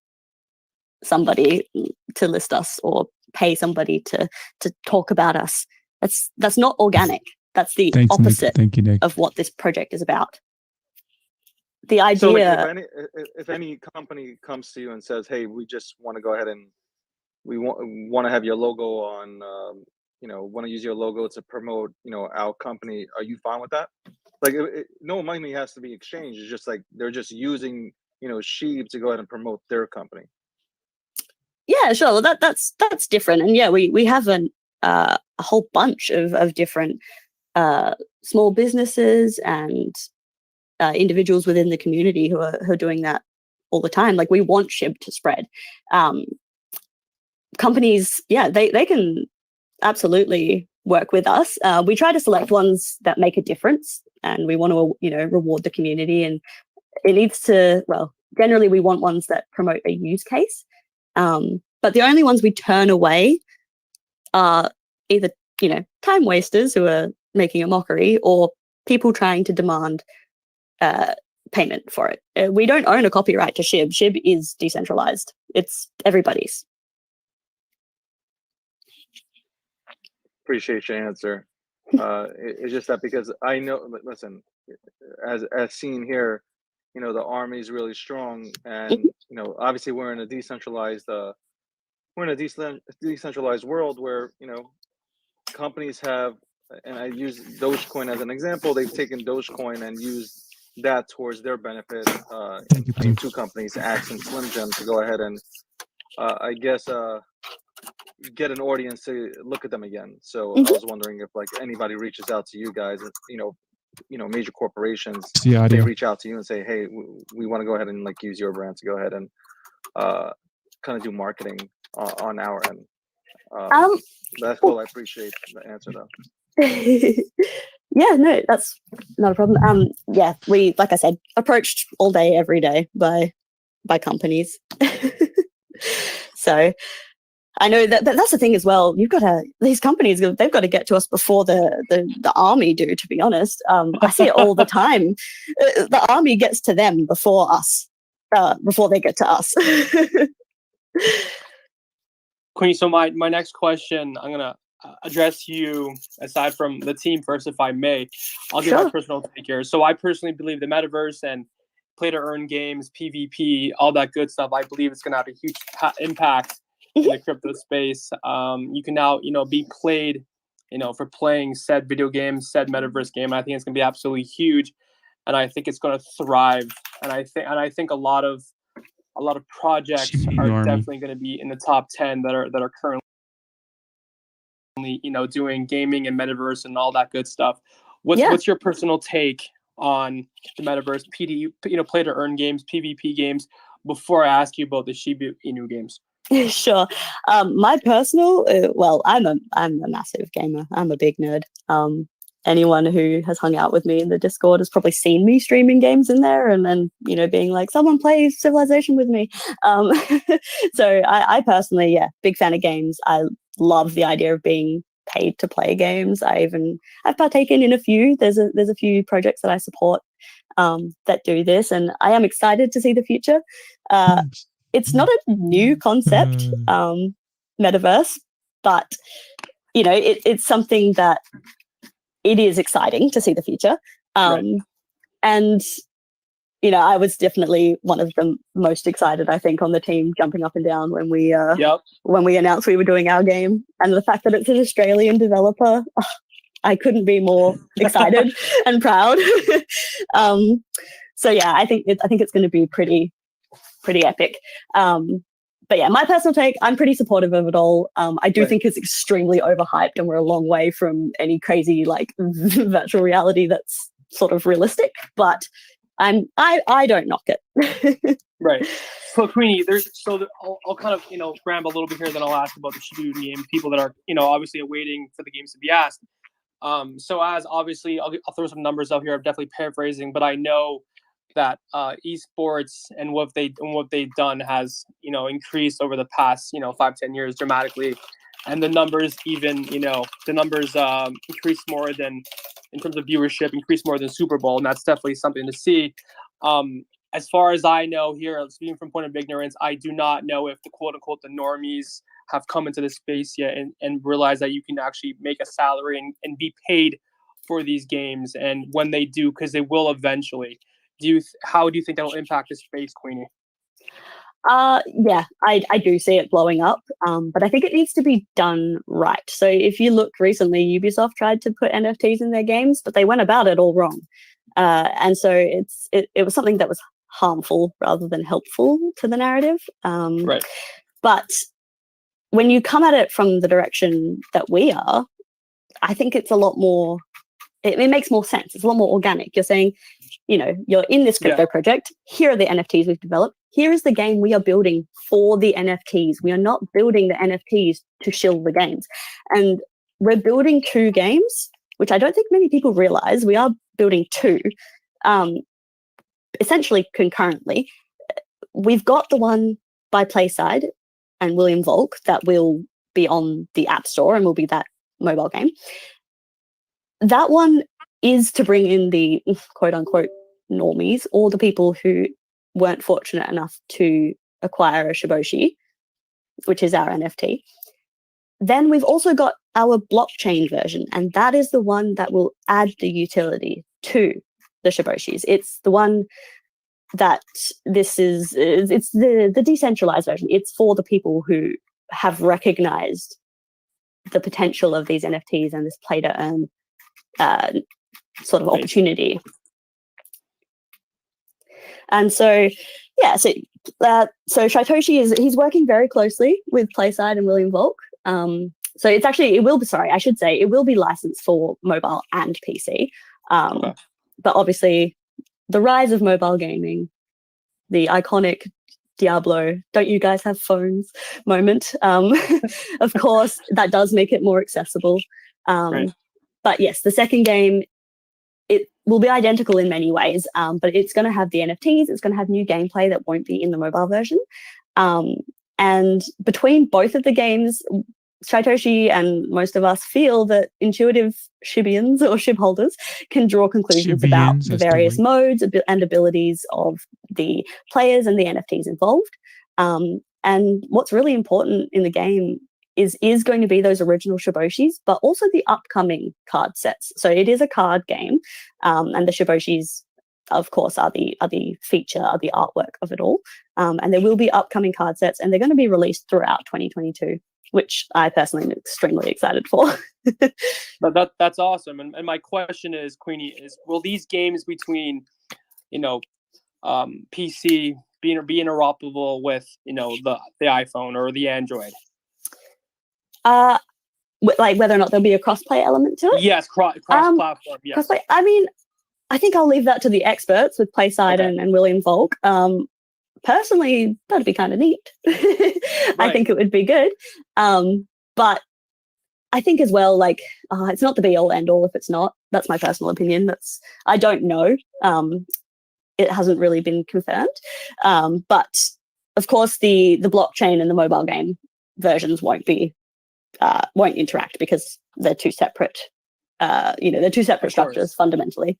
somebody to list us or pay somebody to talk about us. That's not organic. That's the opposite
Nick.
of what this project is about. The idea.
So if any company comes to you and says, "Hey, we just want to go ahead and we want to have your logo on, want to use your logo to promote, our company," are you fine with that? Like, no money has to be exchanged. It's just like they're just using, SHIB to go ahead and promote their company.
Yeah, sure. Well, that's different, and yeah, we have a whole bunch of different small businesses and individuals within the community who are doing that all the time. Like, we want SHIB to spread. Companies, yeah, they can absolutely work with us. We try to select ones that make a difference, and we want to, reward the community. And it needs to, generally we want ones that promote a use case. But the only ones we turn away are either, time wasters who are making a mockery or people trying to demand payment for it. We don't own a copyright to SHIB. SHIB is decentralized. It's everybody's.
Appreciate your answer. It's just that because I know, listen, as seen here, the army is really strong, and obviously we're in a decentralized world where companies have, and I use Dogecoin as an example. They've taken Dogecoin and used that towards their benefit. In two companies, Axe and Slim Jim, to go ahead and I guess get an audience to look at them again. So I was wondering if like anybody reaches out to you guys, major corporations, they reach out to you and say, "Hey, we want to go ahead and like use your brand to go ahead and kind of do marketing on our end." That's cool. I appreciate the answer though.
Yeah, no, that's not a problem. Yeah, we, like I said, approached all day, every day by companies. So I know that, but that's the thing as well. These companies, they've got to get to us before the army do, to be honest. I see it all the time. The army gets to them before us, before they get to us.
Queenie, so my next question, I'm going to address you aside from the team first, if I may. I'll give my personal take here. So I personally believe the metaverse and play-to-earn games, PvP, all that good stuff, I believe it's going to have a huge impact in the crypto space. You can now, be played, for playing said video games, said metaverse game. I think it's going to be absolutely huge, and I think it's going to thrive. And I think a lot of projects are definitely going to be in the top 10 that are currently, doing gaming and metaverse and all that good stuff. What's your personal take on the metaverse, play to earn games, PvP games, before I ask you about the Shiba Inu games?
Sure. My personal, well, I'm a massive gamer. I'm a big nerd. Anyone who has hung out with me in the Discord has probably seen me streaming games in there, and then being like, someone play Civilization with me. So I personally, big fan of games. I love the idea of being paid to play games. I've partaken in a few. There's a few projects that I support that do this, and I am excited to see the future. It's not a new concept, metaverse, but it's something that it is exciting to see the future.
Right.
And I was definitely one of the most excited, I think, on the team, jumping up and down when we announced we were doing our game, and the fact that it's an Australian developer. I couldn't be more excited and proud. So yeah, I think it's going to be pretty epic. But yeah, my personal take, I'm pretty supportive of it all. I do think it's extremely overhyped, and we're a long way from any crazy like virtual reality that's sort of realistic. But I don't knock it.
Right. So Queenie, I'll kind of ramble a little bit here, then I'll ask about the Shiba Inu game. People that are obviously awaiting for the games to be asked. So as obviously, I'll throw some numbers out here. I'm definitely paraphrasing, but I know that esports and what they've done has increased over the past 5-10 years dramatically, and the numbers increased more than, in terms of viewership, increased more than Super Bowl, and that's definitely something to see. As far as I know here, speaking from point of ignorance, I do not know if the quote unquote the normies have come into this space yet and realize that you can actually make a salary and be paid for these games, and when they do, because they will eventually. How do you think that will impact this space, Queenie?
Yeah, I do see it blowing up, but I think it needs to be done right. So if you look recently, Ubisoft tried to put NFTs in their games, but they went about it all wrong. And so it was something that was harmful rather than helpful to the narrative.
Right.
But when you come at it from the direction that we are, I think it's a lot more, it makes more sense. It's a lot more organic. You're saying, you're in this crypto project. Here are the NFTs we've developed. Here is the game we are building for the NFTs. We are not building the NFTs to shill the games. And we're building 2 games, which I don't think many people realize. We are building 2, essentially concurrently. We've got the one by Playside and William Volk that will be on the App Store and will be that mobile game. That one is to bring in the quote-unquote normies, or the people who weren't fortunate enough to acquire a Shiboshi, which is our NFT. Then we've also got our blockchain version, and that is the one that will add the utility to the Shiboshis. It's the one that it's the decentralized version. It's for the people who have recognized the potential of these NFTs and this play to earn sort of opportunity. And so, yeah, so Shytoshi he's working very closely with Playside and William Volk. So it will be licensed for mobile and PC. But obviously, the rise of mobile gaming, the iconic Diablo, don't you guys have phones moment? Of course, that does make it more accessible. Right. But yes, the second game, it will be identical in many ways, but it's going to have the NFTs. It's going to have new gameplay that won't be in the mobile version. And between both of the games, Shytoshi and most of us feel that intuitive Shibians or SHIB holders can draw conclusions about the various modes and abilities of the players and the NFTs involved. And what's really important in the game is going to be those original Shiboshis, but also the upcoming card sets. So it is a card game, and the Shiboshis, of course, are the feature, are the artwork of it all. And there will be upcoming card sets, and they're going to be released throughout 2022, which I personally am extremely excited for.
But that's awesome. And my question is, Queenie, will these games between, PC be interoperable with, the iPhone or the Android?
Like whether or not there'll be a cross-play element to it?
Yes, cross-platform, yes.
Cross-play, I mean, I think I'll leave that to the experts with Playside and William Volk. personally, that'd be kind of neat. I
Right.
think it would be good. But I think as well, like, it's not the be all end all if it's not. That's my personal opinion. I don't know. It hasn't really been confirmed. But of course, the blockchain and the mobile game versions won't interact because they're two separate. They're two separate structures fundamentally.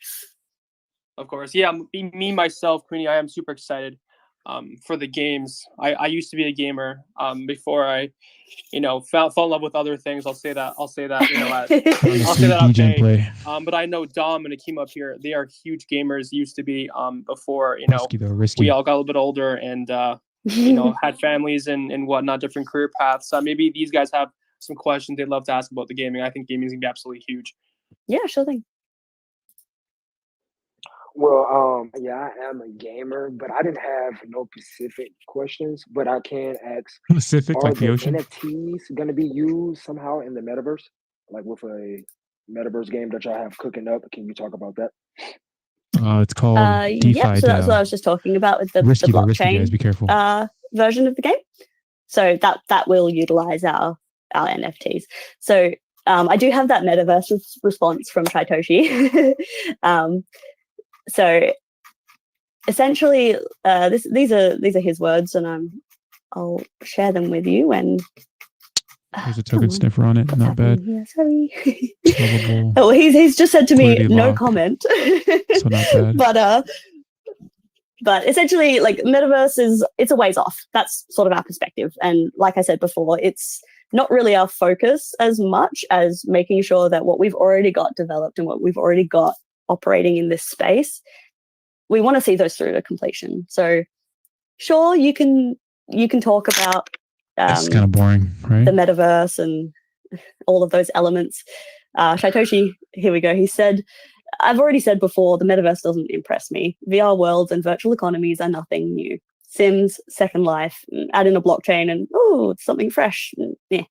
Of course, yeah. Me myself, Queenie, I am super excited for the games. I used to be a gamer before I, fell in love with other things. I'll say that. I'll say that out
DJ
vague.
play.
But I know Dom and Akeem up here. They are huge gamers. Used to be before
Risky.
we all got a little bit older and had families and whatnot, different career paths. Maybe these guys have some questions they'd love to ask about the gaming. I think gaming is gonna be absolutely huge.
Yeah, sure thing.
Well, yeah, I am a gamer, but I didn't have no specific questions. But I can ask:
Pacific,
are
like the
the
ocean.
NFTs going to be used somehow in the metaverse, like with a metaverse game that y'all have cooking up? Can you talk about that?
It's called DeFi
Yep, so that's
DAO.
what I was just talking about with the
Risky,
blockchain
guys. Be careful.
version of the game. So that will utilize our NFTs. So I do have that metaverse response from Chaitoshi. So essentially, these are his words, and I'll share them with you when.
There's a token sniffer on it. Not bad.
Yeah, sorry.
Solvable.
Oh, he's just said to me,
Liquidity
no
lock.
comment.
So not bad.
But essentially, like, metaverse it's a ways off. That's sort of our perspective. And like I said before, it's not really our focus as much as making sure that what we've already got developed and what we've already got operating in this space, we want to see those through to completion. So sure, you can talk about
It's kind of boring, right?
the metaverse and all of those elements. Chaitoshi, here we go. He said, I've already said before, the metaverse doesn't impress me. VR worlds and virtual economies are nothing new. Sims, Second Life, add in a blockchain and, it's something fresh. Yeah.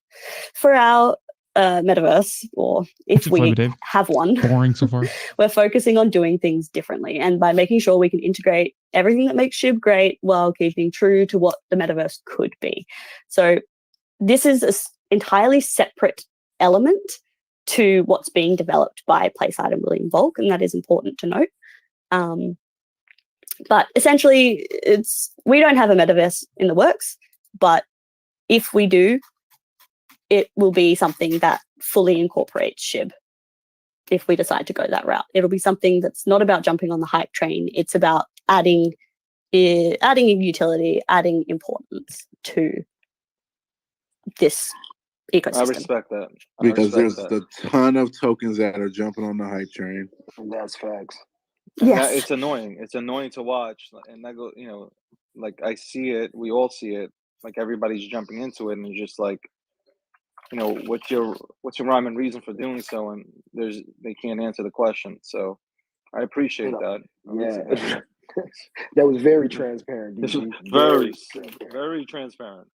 For our metaverse, or if we have one,
boring so far.
We're focusing on doing things differently, and by making sure we can integrate everything that makes SHIB great while keeping true to what the metaverse could be. So this is an entirely separate element to what's being developed by Playside and William Volk, and that is important to note. But essentially, we don't have a metaverse in the works, but if we do, it will be something that fully incorporates SHIB. If we decide to go that route, it'll be something that's not about jumping on the hype train. It's about adding utility, adding importance to this ecosystem.
I respect that.
Because there's a ton of tokens that are jumping on the hype train.
That's facts.
Yes.
It's annoying. It's annoying to watch. And I go, like, I see it, we all see it, like everybody's jumping into it, and it's just like, what's your rhyme and reason for doing so? And they can't answer the question. So I appreciate that.
Yeah. That was very transparent.
This was
DG.
very transparent.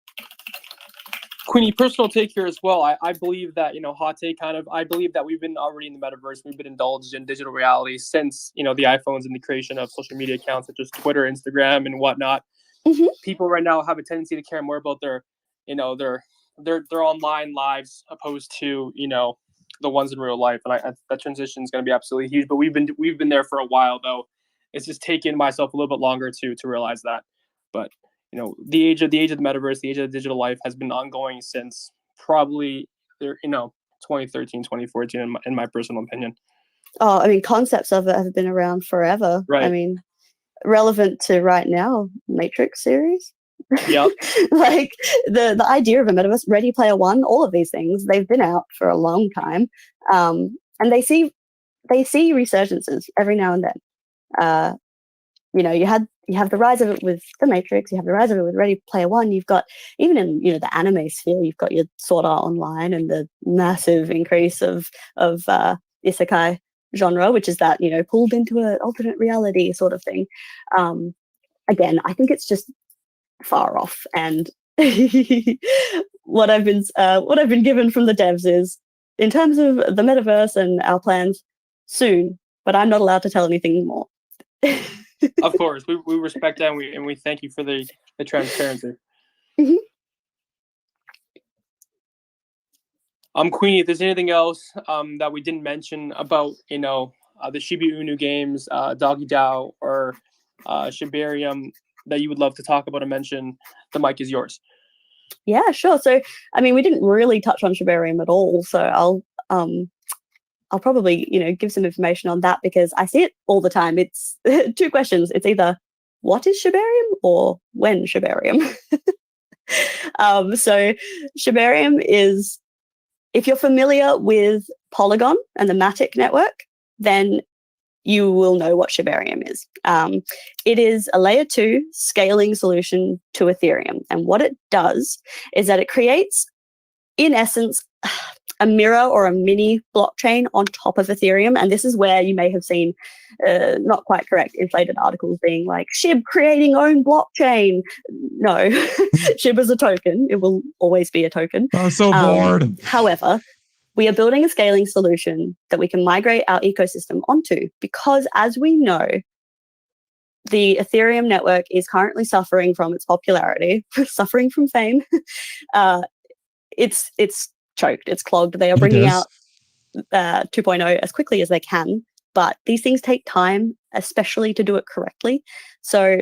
Queenie, personal take here as well. I believe that, hot take kind of, I believe that we've been already in the metaverse. We've been indulged in digital reality since, the iPhones and the creation of social media accounts such as Twitter, Instagram, and whatnot.
Mm-hmm.
People right now have a tendency to care more about their online lives opposed to, the ones in real life. And that transition is going to be absolutely huge. But we've been there for a while, though. It's just taken myself a little bit longer to realize that. But the age of the metaverse, the age of digital life has been ongoing since probably 2013, 2014, in my personal opinion.
Oh, I mean, concepts of it have been around forever.
Right.
I mean, relevant to right now, Matrix series.
Yep.
Like the idea of a metaverse, Ready Player One, all of these things, they've been out for a long time, and they see resurgences every now and then. You have the rise of it with the Matrix, you have the rise of it with Ready Player One. You've got, even in the anime sphere, you've got your Sword Art Online and the massive increase of isekai genre, which is that pulled into an alternate reality sort of thing. Again, I think it's just far off, and what I've been given from the devs is, in terms of the metaverse and our plans, soon, but I'm not allowed to tell anything more.
Of course, we respect that, and we thank you for the transparency.
Mhm.
Queenie, if there's anything else that we didn't mention about the Shiba Inu games, Doggie DAO or Shibarium that you would love to talk about and mention, the mic is yours.
Yeah, sure. So, I mean, we didn't really touch on Shibarium at all. So I'll probably, give some information on that because I see it all the time. It's two questions. It's either what is Shibarium or when Shibarium. So Shibarium is, if you're familiar with Polygon and the Matic network, then you will know what Shibarium is. It is a layer 2 scaling solution to Ethereum. And what it does is that it creates, in essence, a mirror or a mini blockchain on top of Ethereum. And this is where you may have seen not quite correct inflated articles being like, SHIB creating own blockchain. No, SHIB is a token. It will always be a token.
I'm so bored.
However, we are building a scaling solution that we can migrate our ecosystem onto because, as we know, the Ethereum network is currently suffering from its popularity, suffering from fame. It's choked, it's clogged. They are bringing out 2.0 as quickly as they can, but these things take time, especially to do it correctly. So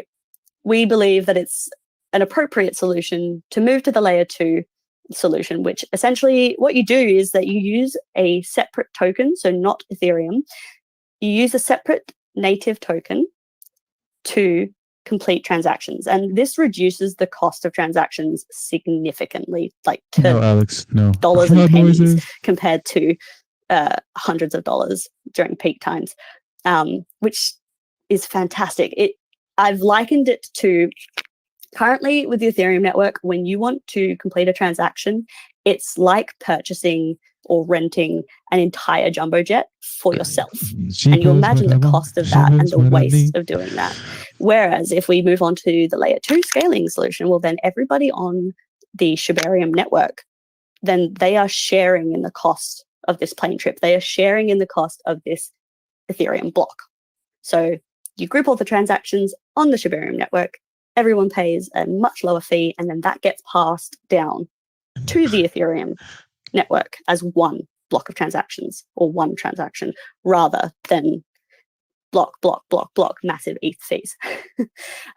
we believe that it's an appropriate solution to move to the layer 2 solution, which essentially what you do is that you use a separate token, so not Ethereum. You use a separate native token to complete transactions, and this reduces the cost of transactions significantly, like to
Alex, no.
dollars and pennies compared to hundreds of dollars during peak times, which is fantastic. I've likened it to currently with the Ethereum network, when you want to complete a transaction, it's like purchasing or renting an entire jumbo jet for yourself. And you imagine the cost of that and the waste of doing that. Whereas if we move on to the layer 2 scaling solution, well, then everybody on the Shibarium network, then they are sharing in the cost of this plane trip. They are sharing in the cost of this Ethereum block. So you group all the transactions on the Shibarium network, everyone pays a much lower fee, and then that gets passed down to the Ethereum network as one block of transactions or one transaction rather than block, massive ETH fees.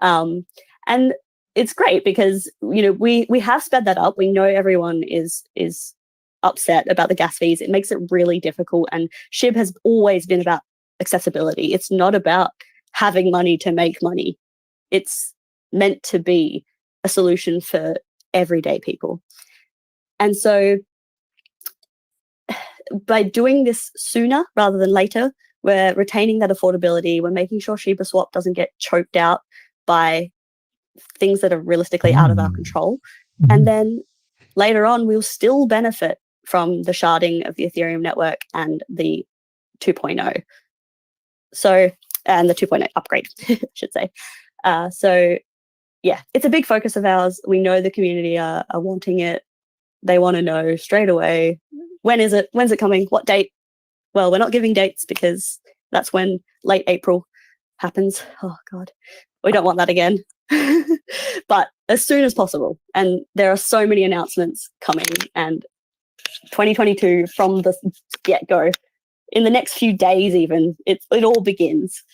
And it's great because, we have sped that up. We know everyone is upset about the gas fees. It makes it really difficult. And SHIB has always been about accessibility. It's not about having money to make money. It's meant to be a solution for everyday people. And so by doing this sooner rather than later, we're retaining that affordability. We're making sure ShibaSwap doesn't get choked out by things that are realistically out of our control. And then later on, we'll still benefit from the sharding of the Ethereum network and the 2.0. So, and the 2.0 upgrade, I should say. So yeah, it's a big focus of ours. We know the community are wanting it. They want to know straight away, when is it? When's it coming? What date? Well, we're not giving dates because that's when late April happens. Oh God, we don't want that again. But as soon as possible. And there are so many announcements coming, and 2022 from the get-go, in the next few days even, it all begins.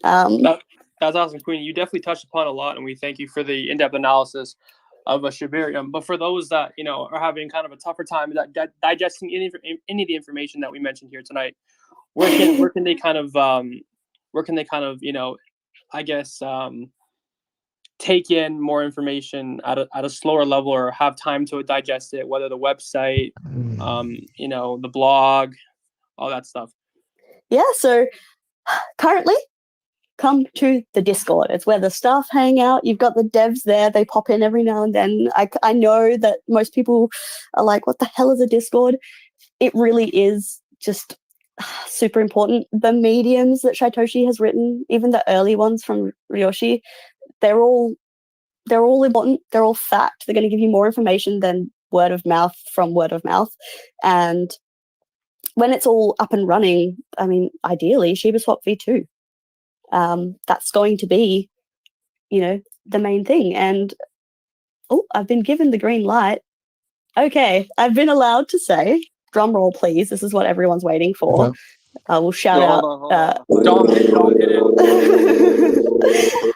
That's awesome, Queenie. You definitely touched upon a lot, and we thank you for the in-depth analysis of a Shibarium. But for those that are having kind of a tougher time digesting any of the information that we mentioned here tonight, where can they kind of I guess take in more information at a slower level, or have time to digest it? Whether the website, the blog, all that stuff.
Yeah. So currently, come to the Discord. It's where the staff hang out. You've got the devs there. They pop in every now and then. I know that most people are like, what the hell is a Discord? It really is just super important. The mediums that Shytoshi has written, even the early ones from Ryoshi, they're all important. They're all fact. They're going to give you more information than word of mouth from word of mouth. And when it's all up and running, I mean, ideally, ShibaSwap v2. That's going to be, the main thing. And I've been given the green light. Okay, I've been allowed to say, drum roll please, this is what everyone's waiting for.
Okay.
I will shout out.
Hold on. Dom hit it.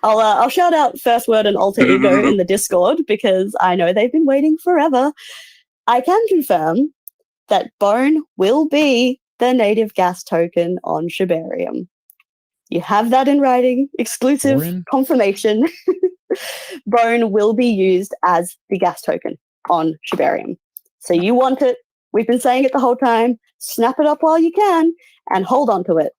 I'll shout out First Word and Alter Ego in the Discord because I know they've been waiting forever. I can confirm that Bone will be the native gas token on Shibarium. You have that in writing, exclusive confirmation. Bone will be used as the gas token on Shibarium. So you want it, we've been saying it the whole time, snap it up while you can and hold on to it.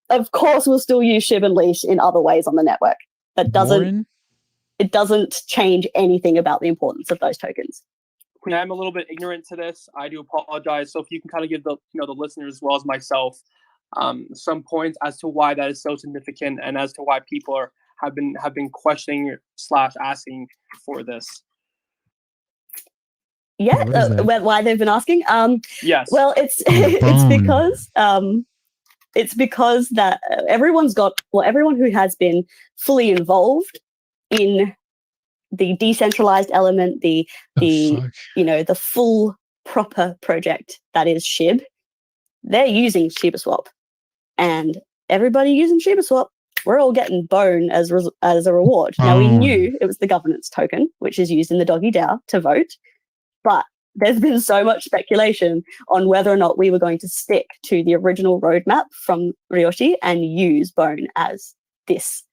Of course we'll still use SHIB and Leash in other ways on the network. That doesn't change anything about the importance of those tokens.
I'm a little bit ignorant to this. I do apologize. So if you can kind of give the listeners as well as myself some points as to why that is so significant and as to why people have been questioning / asking for this.
Yeah, why they've been asking.
Yes.
Well, it's because that everyone who has been fully involved in the decentralized element, the full proper project that is SHIB, they're using ShibaSwap, and everybody using ShibaSwap, we're all getting Bone as a reward. Now we knew it was the governance token, which is used in the Doggie DAO to vote, but there's been so much speculation on whether or not we were going to stick to the original roadmap from Ryoshi and use Bone as this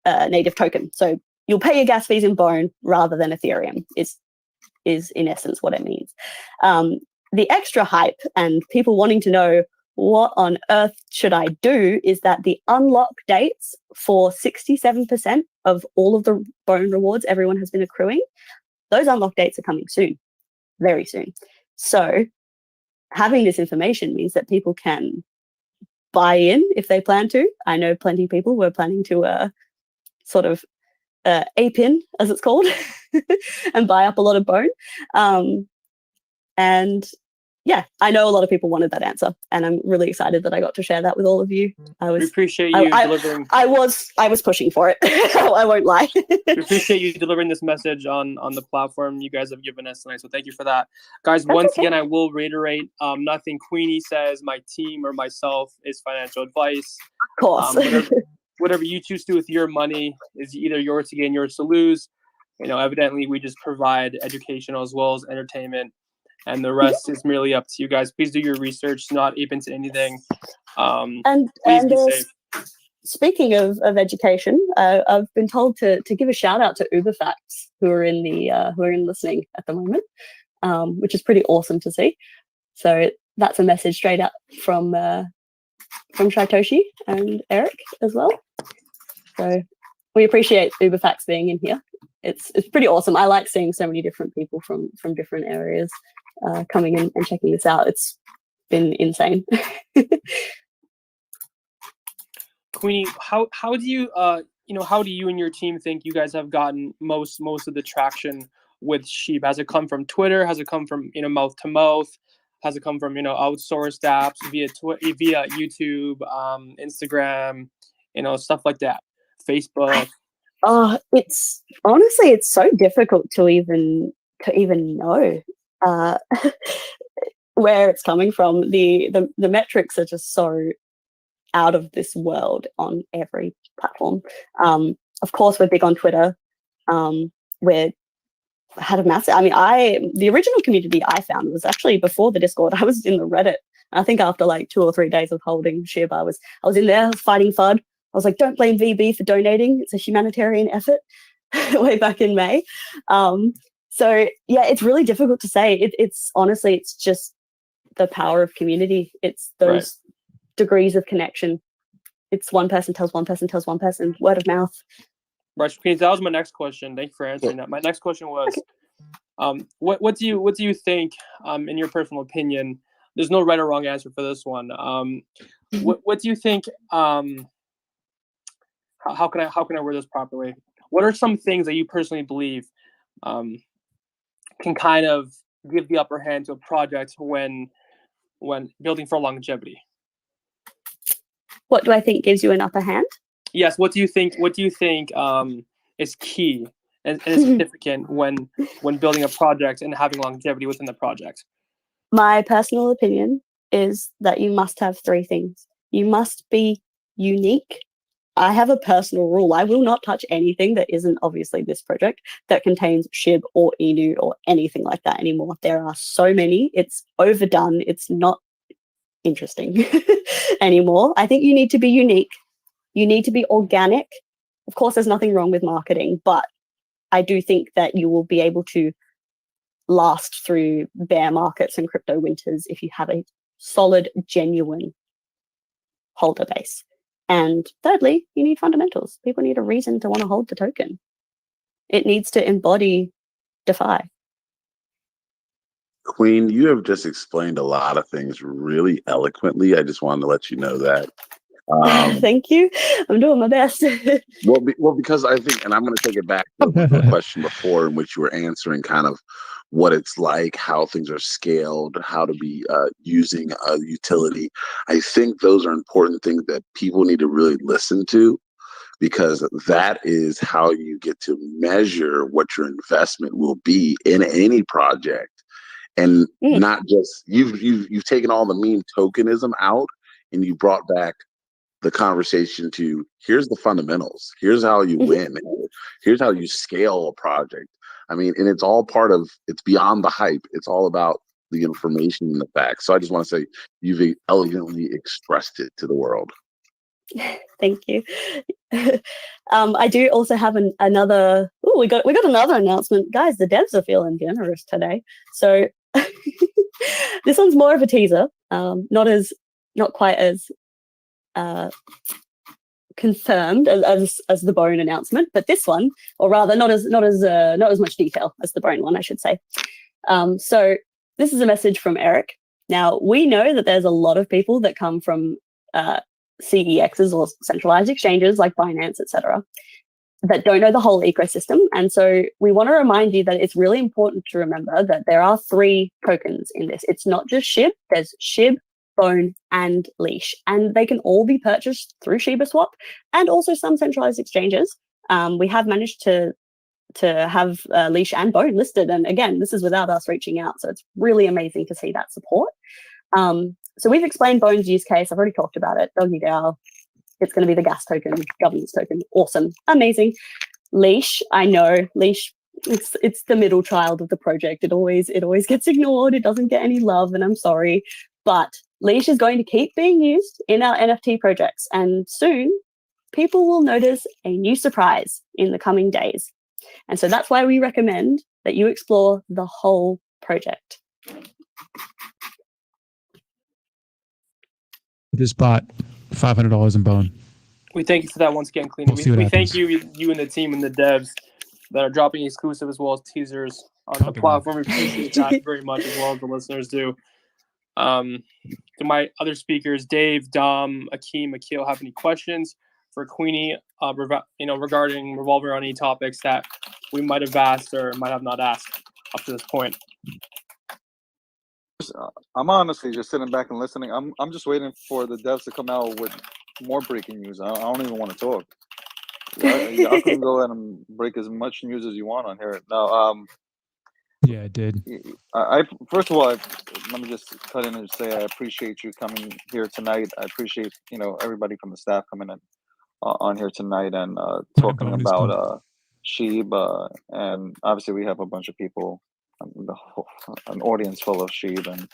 native token. So you'll pay your gas fees in Bone rather than Ethereum is in essence what it means. The extra hype and people wanting to know what on earth should I do is that the unlock dates for 67% of all of the Bone rewards everyone has been accruing, those unlock dates are coming soon, very soon. So having this information means that people can buy in if they plan to. I know plenty of people were planning to sort of ape in, as it's called, and buy up a lot of Bone. And yeah, I know a lot of people wanted that answer, and I'm really excited that I got to share that with all of you.
We appreciate you delivering.
I was pushing for it. I won't lie.
We appreciate you delivering this message on the platform you guys have given us tonight. So thank you for that, guys. Once again, I will reiterate: nothing Queenie says, my team or myself, is financial advice.
Of course.
Whatever you choose to do with your money is either yours to gain, yours to lose. Evidently, we just provide educational as well as entertainment. And the rest is merely up to you guys. Please do your research, not ape into anything. Please be safe.
Speaking of education, I've been told to give a shout out to Uberfacts who are in listening at the moment, which is pretty awesome to see. So that's a message straight up from Shaitoshi and Eric as well. So we appreciate Uberfacts being in here. It's pretty awesome. I like seeing so many different people from different areas coming in and checking this out. It's been insane.
Queenie, how do you how do you and your team think you guys have gotten most of the traction with SHIB? Has it come from Twitter? Has it come from mouth to mouth? Has it come from outsourced apps via YouTube, Instagram, stuff like that, Facebook?
It's honestly, it's so difficult to even know where it's coming from. The metrics are just so out of this world on every platform. Of course, we're big on Twitter. We're had a massive. The original community I found was actually before the Discord. I was in the Reddit. I think after like 2 or 3 days of holding SHIB, I was in there fighting FUD. I was like, don't blame VB for donating. It's a humanitarian effort way back in May. So yeah, it's really difficult to say. It's honestly, it's just the power of community. It's those degrees of connection. It's one person tells one person tells one person, word of mouth.
Right, that was my next question. Thank you for answering that. My next question was, what do you think, in your personal opinion? There's no right or wrong answer for this one. What do you think? How can I word this properly? What are some things that you personally believe can kind of give the upper hand to a project when building for longevity?
What do I think gives you an upper hand?
Yes. What do you think? Is key and is significant when building a project and having longevity within the project?
My personal opinion is that you must have three things. You must be unique. I have a personal rule. I will not touch anything that isn't obviously this project that contains SHIB or Inu or anything like that anymore. There are so many. It's overdone. It's not interesting anymore. I think you need to be unique. You need to be organic. Of course, there's nothing wrong with marketing, but I do think that you will be able to last through bear markets and crypto winters if you have a solid, genuine holder base. And thirdly, you need fundamentals. People need a reason to want to hold the token. It needs to embody DeFi.
Queen, you have just explained a lot of things really eloquently. I just wanted to let you know that.
Thank you. I'm doing my best.
Well, because I think, and I'm going to take it back to the question before in which you were answering kind of what it's like, how things are scaled, how to be using a utility. I think those are important things that people need to really listen to, because that is how you get to measure what your investment will be in any project. And not just you've taken all the meme tokenism out and you brought back the conversation to here's the fundamentals, here's how you win, here's how you scale a project. I mean, and it's all part of, it's beyond the hype. It's all about the information and the facts. So I just want to say you've elegantly expressed it to the world.
Thank you. I do also have another. Oh, we got another announcement, guys. The devs are feeling generous today. So this one's more of a teaser. Not quite as confirmed as the Bone announcement, but this one, or rather, not as much detail as the Bone one, I should say. So this is a message from Eric. Now we know that there's a lot of people that come from CEXs or centralized exchanges like Binance, etc., that don't know the whole ecosystem. And so we want to remind you that it's really important to remember that there are 3 tokens in this. It's not just SHIB. There's SHIB, Bone, and Leash, and they can all be purchased through ShibaSwap and also some centralized exchanges. We have managed to have Leash and Bone listed, and again, this is without us reaching out, so it's really amazing to see that support. So we've explained Bone's use case. I've already talked about it. Doggie DAO. It's going to be the gas token, governance token. Awesome, amazing. Leash, I know Leash. It's the middle child of the project. It always gets ignored. It doesn't get any love, and I'm sorry, but Leash is going to keep being used in our NFT projects, and soon people will notice a new surprise in the coming days. And so that's why we recommend that you explore the whole project.
Just bought $500 in Bone.
We thank you for that once again, Queenie.
We'll
we thank you and the team and the devs that are dropping exclusive as well as teasers on the platform. We appreciate that very much, as well as the listeners do. To my other speakers, Dave, Dom, Akeem, Akil, have any questions for Queenie, regarding revolving around any topics that we might have asked or might have not asked up to this point?
I'm honestly just sitting back and listening. I'm just waiting for the devs to come out with more breaking news. I don't even want to talk. Y'all can go ahead and break as much news as you want on here. Now,
yeah, I did.
I first of all, let me just cut in and say I appreciate you coming here tonight. I appreciate everybody from the staff coming in on here tonight and talking about SHIB, and obviously we have a bunch of people, an audience full of SHIB and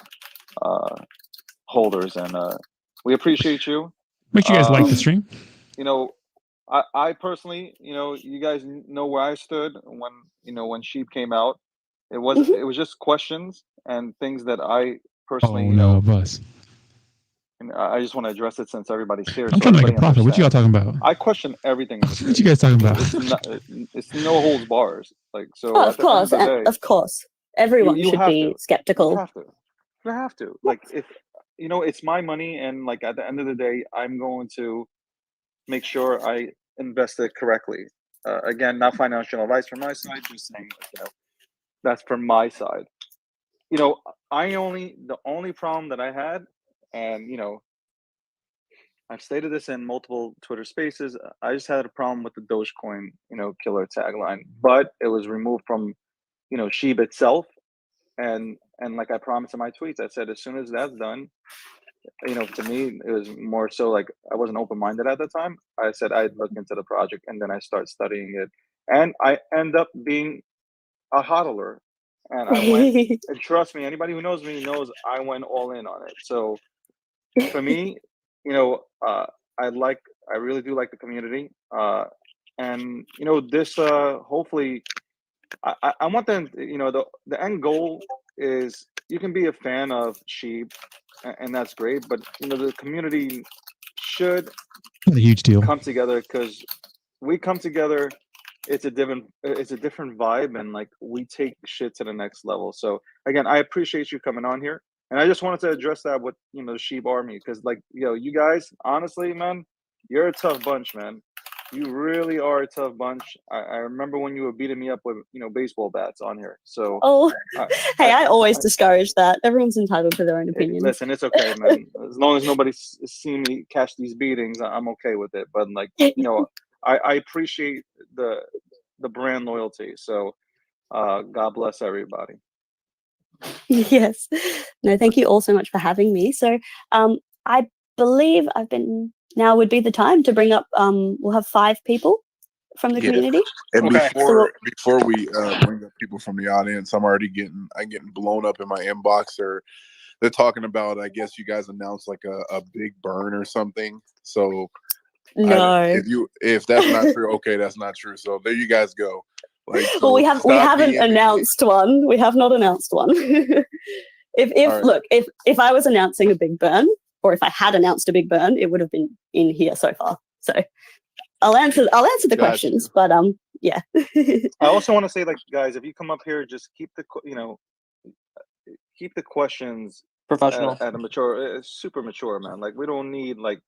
holders, and we appreciate you.
Make sure you guys like the stream.
I personally, you guys know where I stood when SHIB came out. It was just questions and things that I personally, and I just want to address it since everybody's here.
I'm trying to make a profit. What you all talking about?
I question everything.
What you guys talking about?
It's no holds bars.
Of course, everyone should be skeptical.
You have to. Like, if it's my money, and like at the end of the day, I'm going to make sure I invest it correctly. Again, not financial advice from my side, just saying, that's from my side. The only problem that I had, and I've stated this in multiple Twitter spaces. I just had a problem with the Dogecoin, killer tagline, but it was removed from, SHIB itself. And like I promised in my tweets, I said, as soon as that's done, to me, it was more so like I wasn't open-minded at the time. I said I'd look into the project, and then I start studying it. And I end up being a hodler. And I went, and trust me, anybody who knows me knows I went all in on it. So for me, I really do like the community. And this hopefully I want them, the end goal is you can be a fan of SHIB, and that's great, but the community should
a huge deal.
come together, because we come together, it's a different vibe, and like we take shit to the next level. So again, I appreciate you coming on here, and I just wanted to address that with the SHIB army, because like you guys, honestly, man, you're a tough bunch, man. You really are a tough bunch. I remember when you were beating me up with baseball bats on here. So
hey, I always discourage that. Everyone's entitled to their own opinions.
Listen, it's okay, man. As long as nobody's seen me catch these beatings, I'm okay with it. But like I appreciate the brand loyalty. So God bless everybody.
Yes. No, thank you all so much for having me. So I believe now would be the time to bring up, we'll have 5 people from the community.
And
Okay.
before we bring up people from the audience, I'm getting blown up in my inbox, or they're talking about, I guess you guys announced like a big burn or something. So
no,
if that's not true, okay, that's not true. So there you guys go. Like,
well, we haven't announced one. We have not announced one. If I was announcing a big burn, or if I had announced a big burn, it would have been in here so far. So I'll answer the questions, but yeah.
I also want to say, like, guys, if you come up here, just keep the questions
Professional.
at a mature, super mature, man. Like, we don't need like,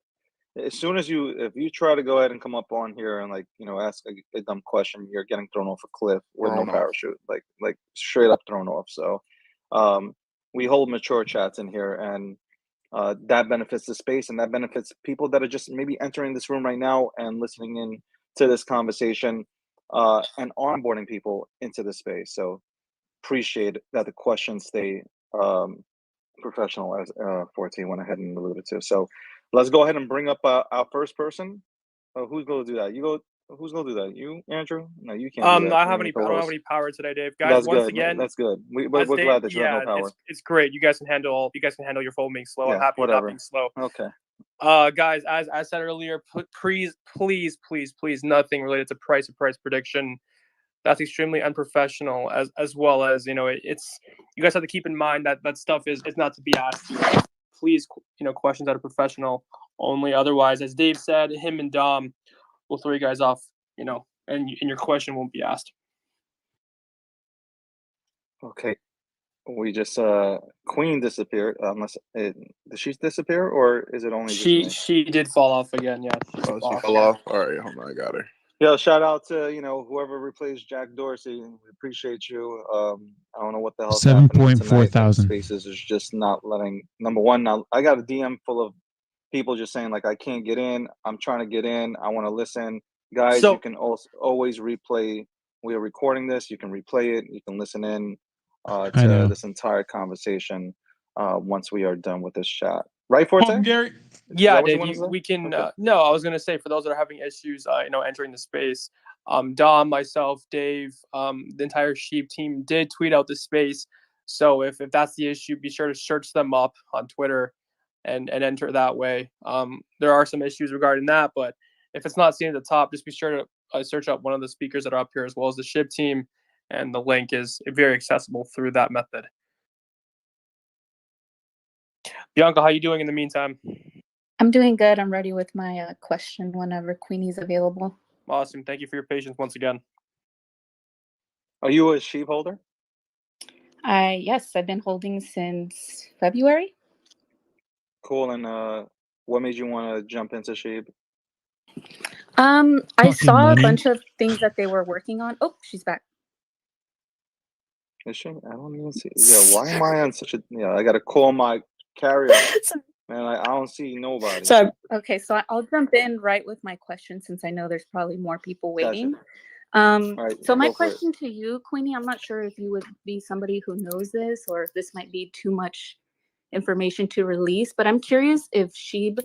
as soon as if you try to go ahead and come up on here and like ask a dumb question, you're getting thrown off a cliff with no parachute, like straight up thrown off. So we hold mature chats in here, and that benefits the space, and that benefits people that are just maybe entering this room right now and listening in to this conversation, and onboarding people into the space. So appreciate that the questions stay professional, as 14 went ahead and alluded to. So let's go ahead and bring up our first person. Who's going to do that? Who's going to do that? You, Andrew? No, you can't.
I don't have any power today, Dave. Guys,
that's
once
good.
again,
that's good. We're glad that you have no power.
It's great. You guys can handle your phone being slow.
Yeah,
I'm happy
whatever.
with not being slow.
Okay.
Guys, as I said earlier, please, nothing related to price prediction. That's extremely unprofessional. As well as it's, you guys have to keep in mind that stuff is not to be asked. Please, questions that are professional only. Otherwise, as Dave said, him and Dom will throw you guys off. And your question won't be asked.
Okay. We just Queen disappeared. Unless did she disappear, or is it only
she did fall off again? Yeah.
She fell off. All right, hold on, I got her.
Yeah, shout out to whoever replaced Jack Dorsey. We appreciate you. I don't know what the hell.
7.4 thousand.
Spaces is just not letting. Number one, now I got a DM full of people just saying like, I can't get in. I'm trying to get in. I want to listen, guys. You can also always replay. We are recording this. You can replay it. You can listen in to this entire conversation once we are done with this chat. Right, Forte?
Gary?
Yeah, Dave, we can. Okay. No, I was going to say, for those that are having issues, entering the space, Dom, myself, Dave, the entire SHIB team did tweet out the space. So if that's the issue, be sure to search them up on Twitter and enter that way. There are some issues regarding that, but if it's not seen at the top, just be sure to search up one of the speakers that are up here, as well as the SHIB team, and the link is very accessible through that method. Bianca, how you doing in the meantime?
I'm doing good. I'm ready with my question whenever Queenie's available.
Awesome. Thank you for your patience once again.
Are you a SHIB holder?
Yes, I've been holding since February.
Cool. And what made you want to jump into SHIB?
I saw a bunch of things that they were working on. Oh, she's back.
Is she? I don't even see. Yeah, why am I on such a? Yeah, I got to call my carrier. man. I don't see nobody.
So
Okay, so I'll jump in right with my question since I know there's probably more people
Gotcha.
waiting.
All right,
So my
go for it.
question to you, Queenie, I'm not sure if you would be somebody who knows this or if this might be too much information to release, but I'm curious if SHIB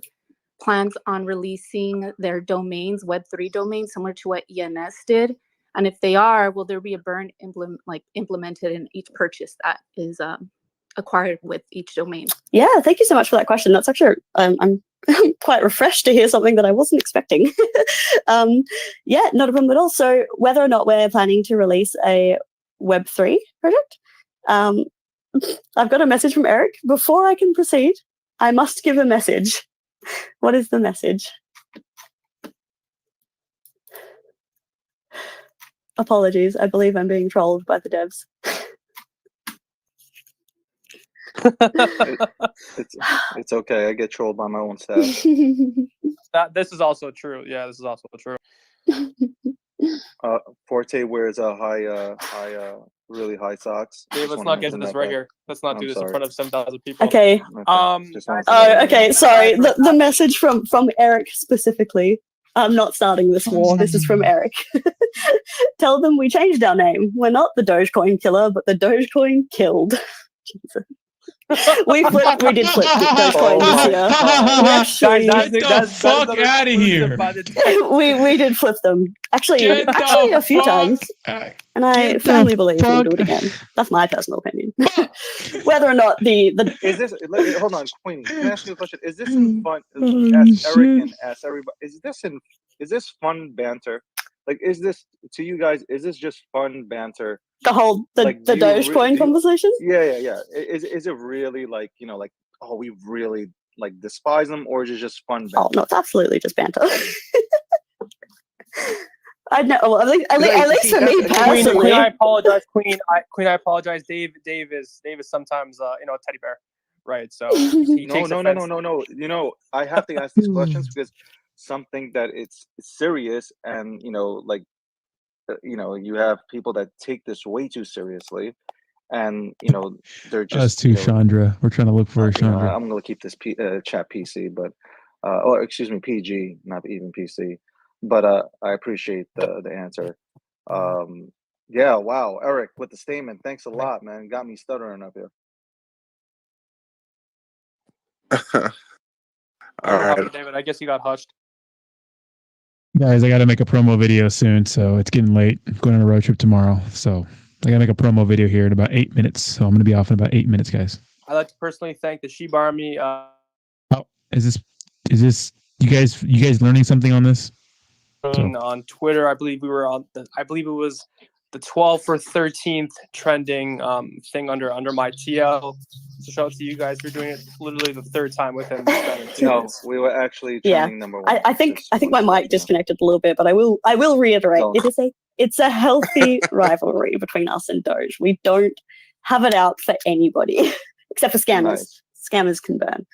plans on releasing their domains, Web3 domains, similar to what ENS did. And if they are, will there be a burn implemented in each purchase that is acquired with each domain?
yeah, thank you so much for that question. That's actually I'm quite refreshed to hear something that I wasn't expecting. Yeah, not a problem at all. So whether or not we're planning to release a Web3 project, I've got a message from Eric. Before I can proceed, I must give a message. What is the message? Apologies, I believe I'm being trolled by the devs.
It's okay. I get trolled by my own staff.
This is also true. Yeah, this is also true.
Forte wears a really high socks.
Dave, let's not get into this right here. Let's not do this in front of 7,000 people.
Okay. Okay. Sorry. The message from Eric specifically. I'm not starting this war. This is from Eric. Tell them we changed our name. We're not the Dogecoin killer, but the Dogecoin killed. Jesus. We did flip Dogecoin this year.
Get the fuck out of here.
We did flip them. Actually a few times. And I firmly believe we'll do it again. That's my personal opinion. Whether or not the
is this hold on, Queenie. Can I ask you a question? Is this in fun? Ask Eric and ask everybody. Is this fun banter? Like, is this to you guys? Is this just fun banter?
The whole the Dogecoin conversation?
Yeah. Is it really like, like, oh, we really like despise them, or is it just fun banter?
Oh no, it's absolutely just banter. I know. Well, at least for me personally.
Queen, I apologize. Queen, I apologize. Dave is sometimes a teddy bear, right? So
no. I have to ask these questions because something that it's serious, and like you have people that take this way too seriously, and they're just
us too, Chandra. We're trying to look for Chandra.
I'm gonna keep this chat PC, but or excuse me, PG, not even PC. But I appreciate the answer. Yeah, wow, Eric with the statement. Thanks a lot, man. Got me stuttering up here.
All right,
David. I guess you got hushed.
Guys, I got to make a promo video soon, so it's getting late. I'm going on a road trip tomorrow, so I got to make a promo video here in about 8 minutes. So I'm going to be off in about 8 minutes, guys.
I'd like to personally thank the Shiba Army.
Is this you guys learning something on this?
On Twitter, I believe we were on. I believe it was the 12th or 13th trending thing under my TL. So shout out to you guys for doing it literally the third time within.
No, we were actually trending number one.
I think my mic disconnected a little bit, but I will reiterate. It's a healthy rivalry between us and Doge. We don't have it out for anybody except for scammers.
Nice.
Scammers can burn.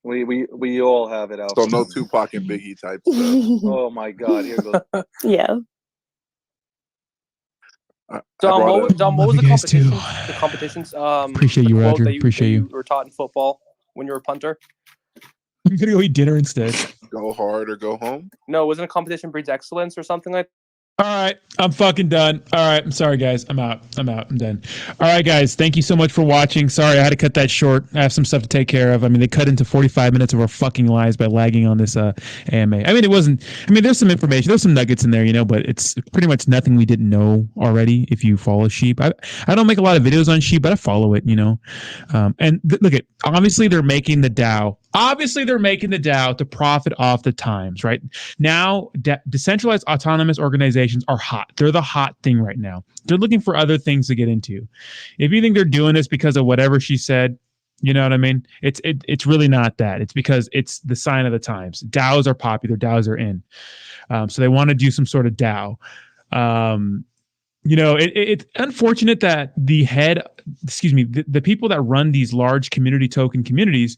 We all have it out.
So no Tupac and Biggie type stuff.
Oh my God, here goes.
Yeah.
Dom, what was the competitions?
Appreciate you, Roger. Appreciate you.
You were taught in football when you were a punter.
I'm gonna go eat dinner instead.
Go hard or go home.
No, wasn't a competition breeds excellence or something like that?
All right, I'm fucking done. All right, I'm sorry, guys. I'm out. I'm done. All right, guys. Thank you so much for watching. Sorry, I had to cut that short. I have some stuff to take care of. I mean, they cut into 45 minutes of our fucking lives by lagging on this AMA. I mean, there's some information. There's some nuggets in there, but it's pretty much nothing we didn't know already if you follow SHIB. I don't make a lot of videos on SHIB, but I follow it, And look at, obviously they're making the DAO. Obviously, they're making the DAO to profit off the times, right? Now, decentralized autonomous organizations are hot. They're the hot thing right now. They're looking for other things to get into. If you think they're doing this because of whatever she said, you know what I mean? It's really not that. It's because it's the sign of the times. DAOs are popular. DAOs are in. So they want to do some sort of DAO. It's unfortunate that the people that run these large community token communities,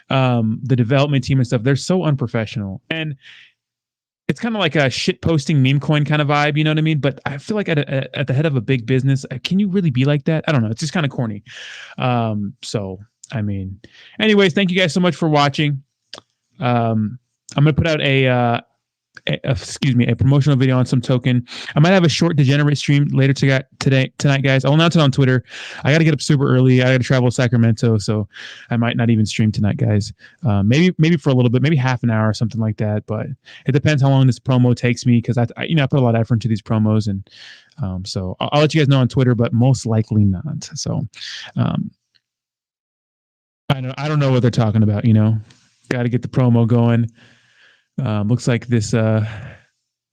the development team and stuff, they're so unprofessional. And it's kind of like a shit posting meme coin kind of vibe, you know what I mean? But I feel like at the head of a big business, can you really be like that? I don't know. It's just kind of corny. So I mean, anyways, thank you guys so much for watching. I'm gonna put out a promotional video on some token. I might have a short degenerate stream later tonight, guys. I'll announce it on Twitter. I got to get up super early. I got to travel to Sacramento, so I might not even stream tonight, guys. Maybe for a little bit, maybe half an hour or something like that. But it depends how long this promo takes me, because I put a lot of effort into these promos, and so I'll let you guys know on Twitter, but most likely not. So I don't know what they're talking about. Got to get the promo going. Looks like this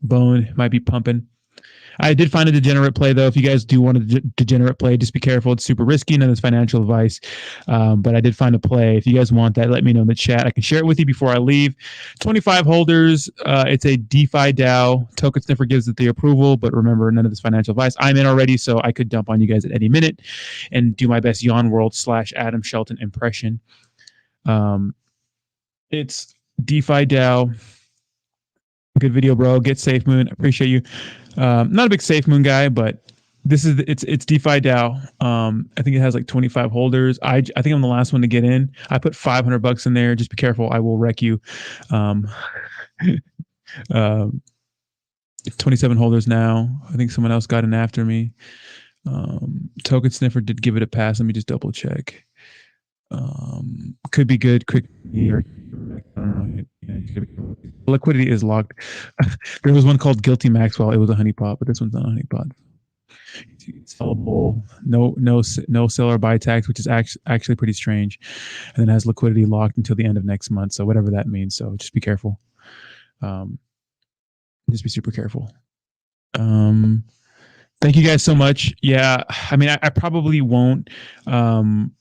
bone might be pumping. I did find a degenerate play, though. If you guys do want a degenerate play, just be careful. It's super risky. None of this financial advice. But I did find a play. If you guys want that, let me know in the chat. I can share it with you before I leave. 25 holders. It's a DeFi DAO. Token Sniffer gives it the approval, but remember, none of this financial advice. I'm in already, so I could dump on you guys at any minute and do my best Yawn World / Adam Shelton impression. It's DeFi DAO. Good video, bro. Get Safe Moon. Appreciate you. Not a big Safe Moon guy, but this is it's DeFi DAO. I think it has like 25 holders. I think I'm the last one to get in. I put $500 in there. Just be careful. I will wreck you. 27 holders now. I think someone else got in after me. Token Sniffer did give it a pass. Let me just double check. Could be good. Quick. Liquidity is locked. There was one called Guilty Maxwell. It was a honeypot, but this one's not a honeypot. It's sellable. No sell or buy tax, which is actually pretty strange. And then has liquidity locked until the end of next month. So whatever that means. So just be careful. Just be super careful. Thank you guys so much. Yeah, I mean, I probably won't. I'll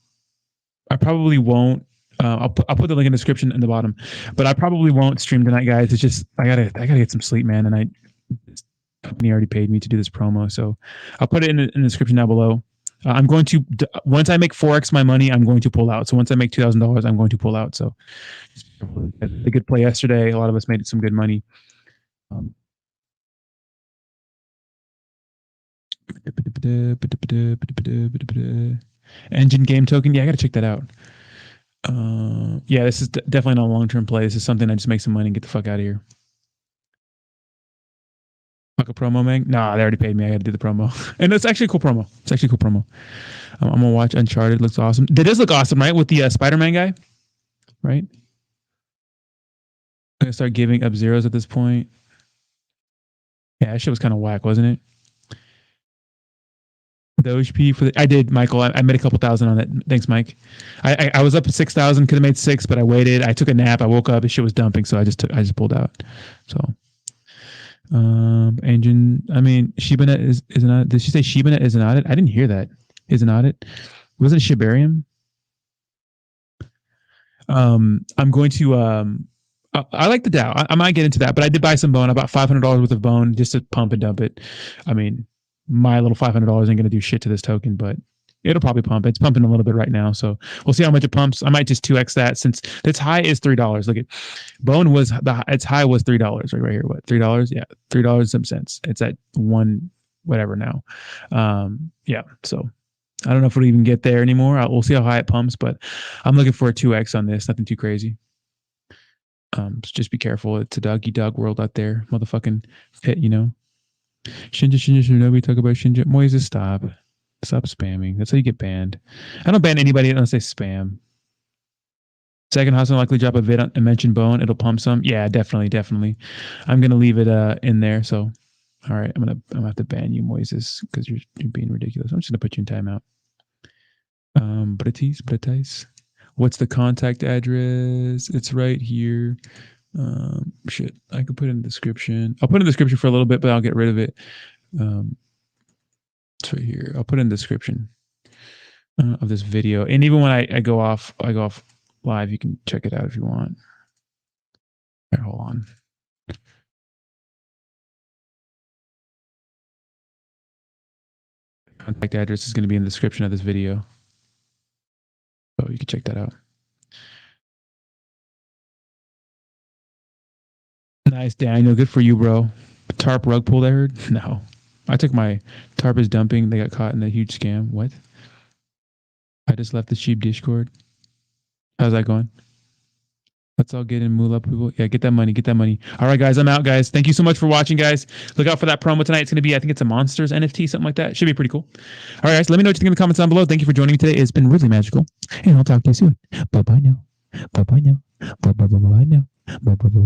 put the link in the description in the bottom, but I probably won't stream tonight, guys. It's just I gotta get some sleep, man. And this company already paid me to do this promo, so I'll put it in the description down below. I'm going to once I make 4x my money, I'm going to pull out. So once I make $2,000, I'm going to pull out. So a good play yesterday. A lot of us made some good money. Engine game token. Yeah, I gotta check that out. Yeah, this is definitely not a long-term play. This is something I just make some money and get the fuck out of here. Fuck a promo, man. Nah, they already paid me. I got to do the promo. And it's actually a cool promo. I'm going to watch Uncharted. Looks awesome. It does look awesome, right? With the Spider-Man guy, right? I'm going to start giving up zeros at this point. Yeah, that shit was kind of whack, wasn't it? Doge P for I did, Michael. I made a couple thousand on it. Thanks, Mike. I was up at 6,000. Could have made 6, but I waited. I took a nap. I woke up. The shit was dumping, so I just pulled out. So, engine. I mean, ShibaNet is an audit. Did she say ShibaNet is an audit? I didn't hear that. Is an audit? Was it Shibarium? I'm going to. I like the DAO. I might get into that, but I did buy some bone. I bought $500 worth of bone just to pump and dump it. I mean, my little $500 ain't going to do shit to this token, but it'll probably pump. It's pumping a little bit right now. So we'll see how much it pumps. I might just 2x that since its high is $3. Look at bone was its high was $3 right here. What? $3? Yeah. $3 some cents. It's at one, whatever now. Yeah. So I don't know if it'll even get there anymore. We'll see how high it pumps, but I'm looking for a 2x on this. Nothing too crazy. So just be careful. It's a doggy dog world out there. Motherfucking pit, Shinja Shinobi, talk about Shinja. Moises, stop spamming. That's how you get banned. I don't ban anybody unless they spam. Second hustle likely drop a vid and mention bone. It'll pump some. Yeah, definitely. I'm gonna leave it in there. So, all right, I'm gonna have to ban you, Moises, because you're being ridiculous. I'm just gonna put you in timeout. Bratis. What's the contact address? It's right here. Shit, I could put it in the description. I'll put it in the description for a little bit, but I'll get rid of it. It's right here. I'll put it in the description of this video. And even when I go off live, you can check it out if you want. All right, hold on. Contact address is going to be in the description of this video. So you can check that out. Nice, Daniel. Good for you, bro. Tarp rug pull, I heard? No. I took my tarp is dumping. They got caught in a huge scam. What? I just left the SHIB Discord. How's that going? Let's all get in Moolah, people. Yeah, get that money. Get that money. All right, guys. I'm out, guys. Thank you so much for watching, guys. Look out for that promo tonight. It's going to be, I think it's a Monsters NFT, something like that. Should be pretty cool. All right, guys. Let me know what you think in the comments down below. Thank you for joining me today. It's been really magical. And I'll talk to you soon. Bye-bye now. Bye-bye now. Bye-bye now. Bye-bye now. Bye-bye.